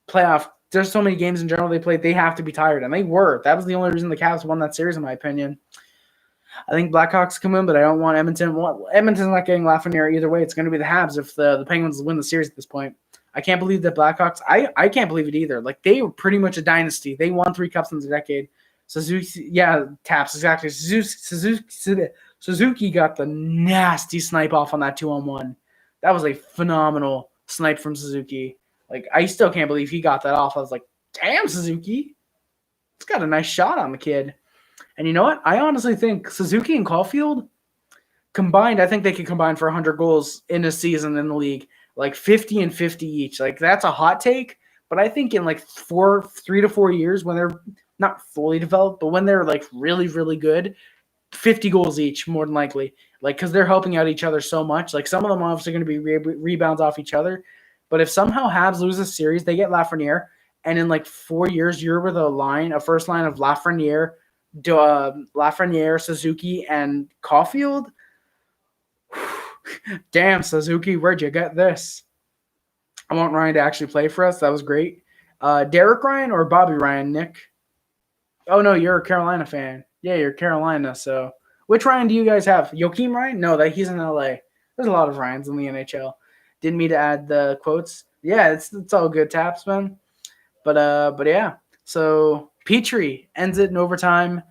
playoff. There's so many games in general they played. They have to be tired, and they were. That was the only reason the Cavs won that series, in my opinion. I think Blackhawks come in, but I don't want Edmonton. Edmonton's not getting Lafreniere either way. It's going to be the Habs if the Penguins win the series at this point. I can't believe that Blackhawks. I can't believe it either. Like, they were pretty much a dynasty. They won 3 cups in the decade. Suzuki, yeah, Taps, exactly. Suzuki got the nasty snipe off on that 2-on-1. That was a phenomenal snipe from Suzuki. Like, I still can't believe he got that off. I was like, damn, Suzuki. It's got a nice shot on the kid. And you know what? I honestly think Suzuki and Caulfield combined, I think they could combine for 100 goals in a season in the league. Like 50 and 50 each. Like, that's a hot take. But I think in like 3 to 4 years, when they're not fully developed, but when they're like really, really good, 50 goals each, more than likely. Like, because they're helping out each other so much. Like, some of them obviously going to be rebounds off each other. But if somehow Habs lose a series, they get Lafreniere, and in like 4 years, you're with a first line of Lafreniere, Suzuki, and Caulfield. Damn, Suzuki, where'd you get this? I want Ryan to actually play for us. That was great. Derek Ryan or Bobby Ryan, Nick? Oh, no, you're a Carolina fan. Yeah, you're Carolina. So which Ryan do you guys have? Joakim Ryan? No, he's in LA. There's a lot of Ryans in the NHL. Didn't mean to add the quotes. Yeah, it's all good taps, man. But yeah. So Petry ends it in overtime.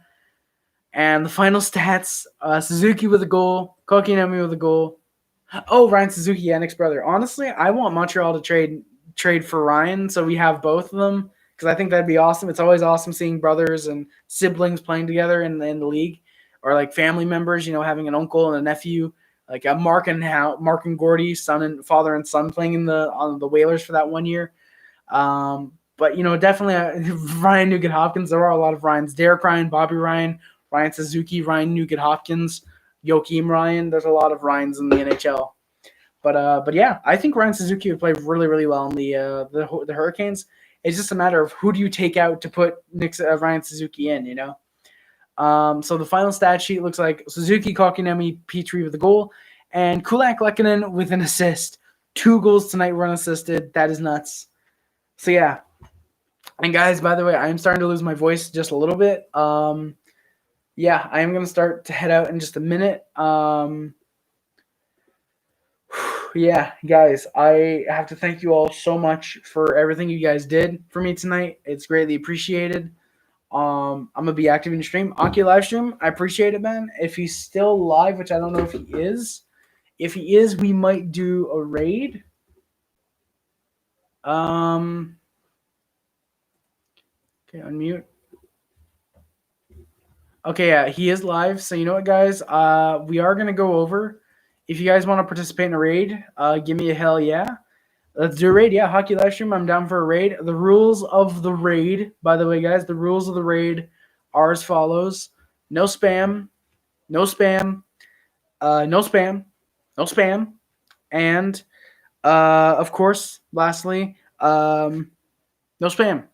And the final stats, Suzuki with a goal, Kotkaniemi with a goal. Oh, Ryan Suzuki, Yannick's brother. Honestly, I want Montreal to trade for Ryan so we have both of them because I think that'd be awesome. It's always awesome seeing brothers and siblings playing together in the league, or like family members, having an uncle and a nephew, like a Mark and Gordy, father and son playing on the Whalers for that 1 year. But definitely Ryan Nugent-Hopkins. There are a lot of Ryans: Derek Ryan, Bobby Ryan, Ryan Suzuki, Ryan Nugent-Hopkins, Joakim Ryan. There's a lot of Ryans in the NHL. But yeah, I think Ryan Suzuki would play really, really well in the Hurricanes. It's just a matter of who do you take out to put Ryan Suzuki in, So the final stat sheet looks like Suzuki, Kotkaniemi, Petry with a goal, and Kulak Lehkonen with an assist. 2 goals tonight were unassisted. That is nuts. So yeah. And guys, by the way, I'm starting to lose my voice just a little bit. Yeah, I am going to start to head out in just a minute. Yeah, guys, I have to thank you all so much for everything you guys did for me tonight. It's greatly appreciated. I'm going to be active in the stream. Anki live stream, I appreciate it, man. If he's still live, which I don't know if he is. If he is, we might do a raid. Okay, unmute. Okay, yeah, he is live. So you know what, guys? We are going to go over. If you guys want to participate in a raid, give me a hell yeah. Let's do a raid. Yeah, hockey live stream. I'm down for a raid. The rules of the raid, by the way, guys, the rules of the raid are as follows. No spam. No spam. No spam. No spam. And, of course, lastly, no spam.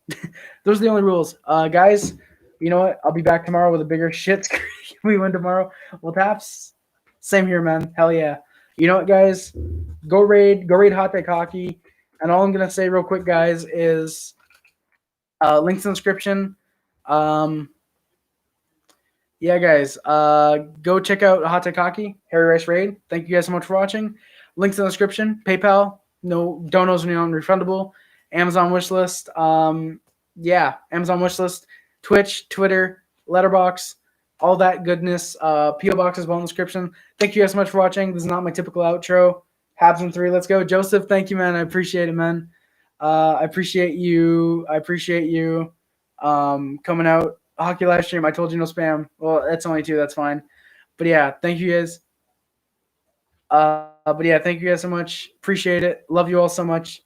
Those are the only rules. Guys, you know what? I'll be back tomorrow with a bigger shit screen. We win tomorrow. Well, taps. Same here, man. Hell yeah. You know what, guys? Go raid Hot Take Hockey. And all I'm going to say real quick, guys, is links in the description. Yeah, guys, go check out Hot Take Hockey, Harry Rice Raid. Thank you guys so much for watching. Links in the description. PayPal, no donos are non-refundable. Amazon wishlist. Yeah, Amazon wishlist. Twitch, Twitter, Letterboxd, all that goodness. PO box as well in the description. Thank you guys so much for watching. This is not my typical outro. Habs in 3. Let's go. Joseph, thank you, man. I appreciate it, man. I appreciate you. Coming out. Hockey live stream. I told you no spam. Well, that's only 2. That's fine. But yeah, thank you guys. But yeah, thank you guys so much. Appreciate it. Love you all so much.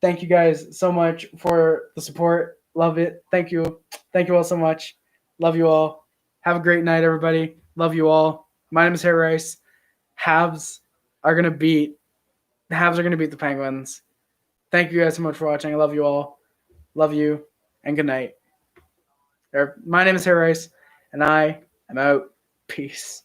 Thank you guys so much for the support. Love it. Thank you. Thank you all so much. Love you all. Have a great night, everybody. Love you all. My name is Harry Rice. Habs are gonna beat the Penguins. Thank you guys so much for watching. I love you all. Love you, and good night. My name is Harry Rice, and I am out. Peace.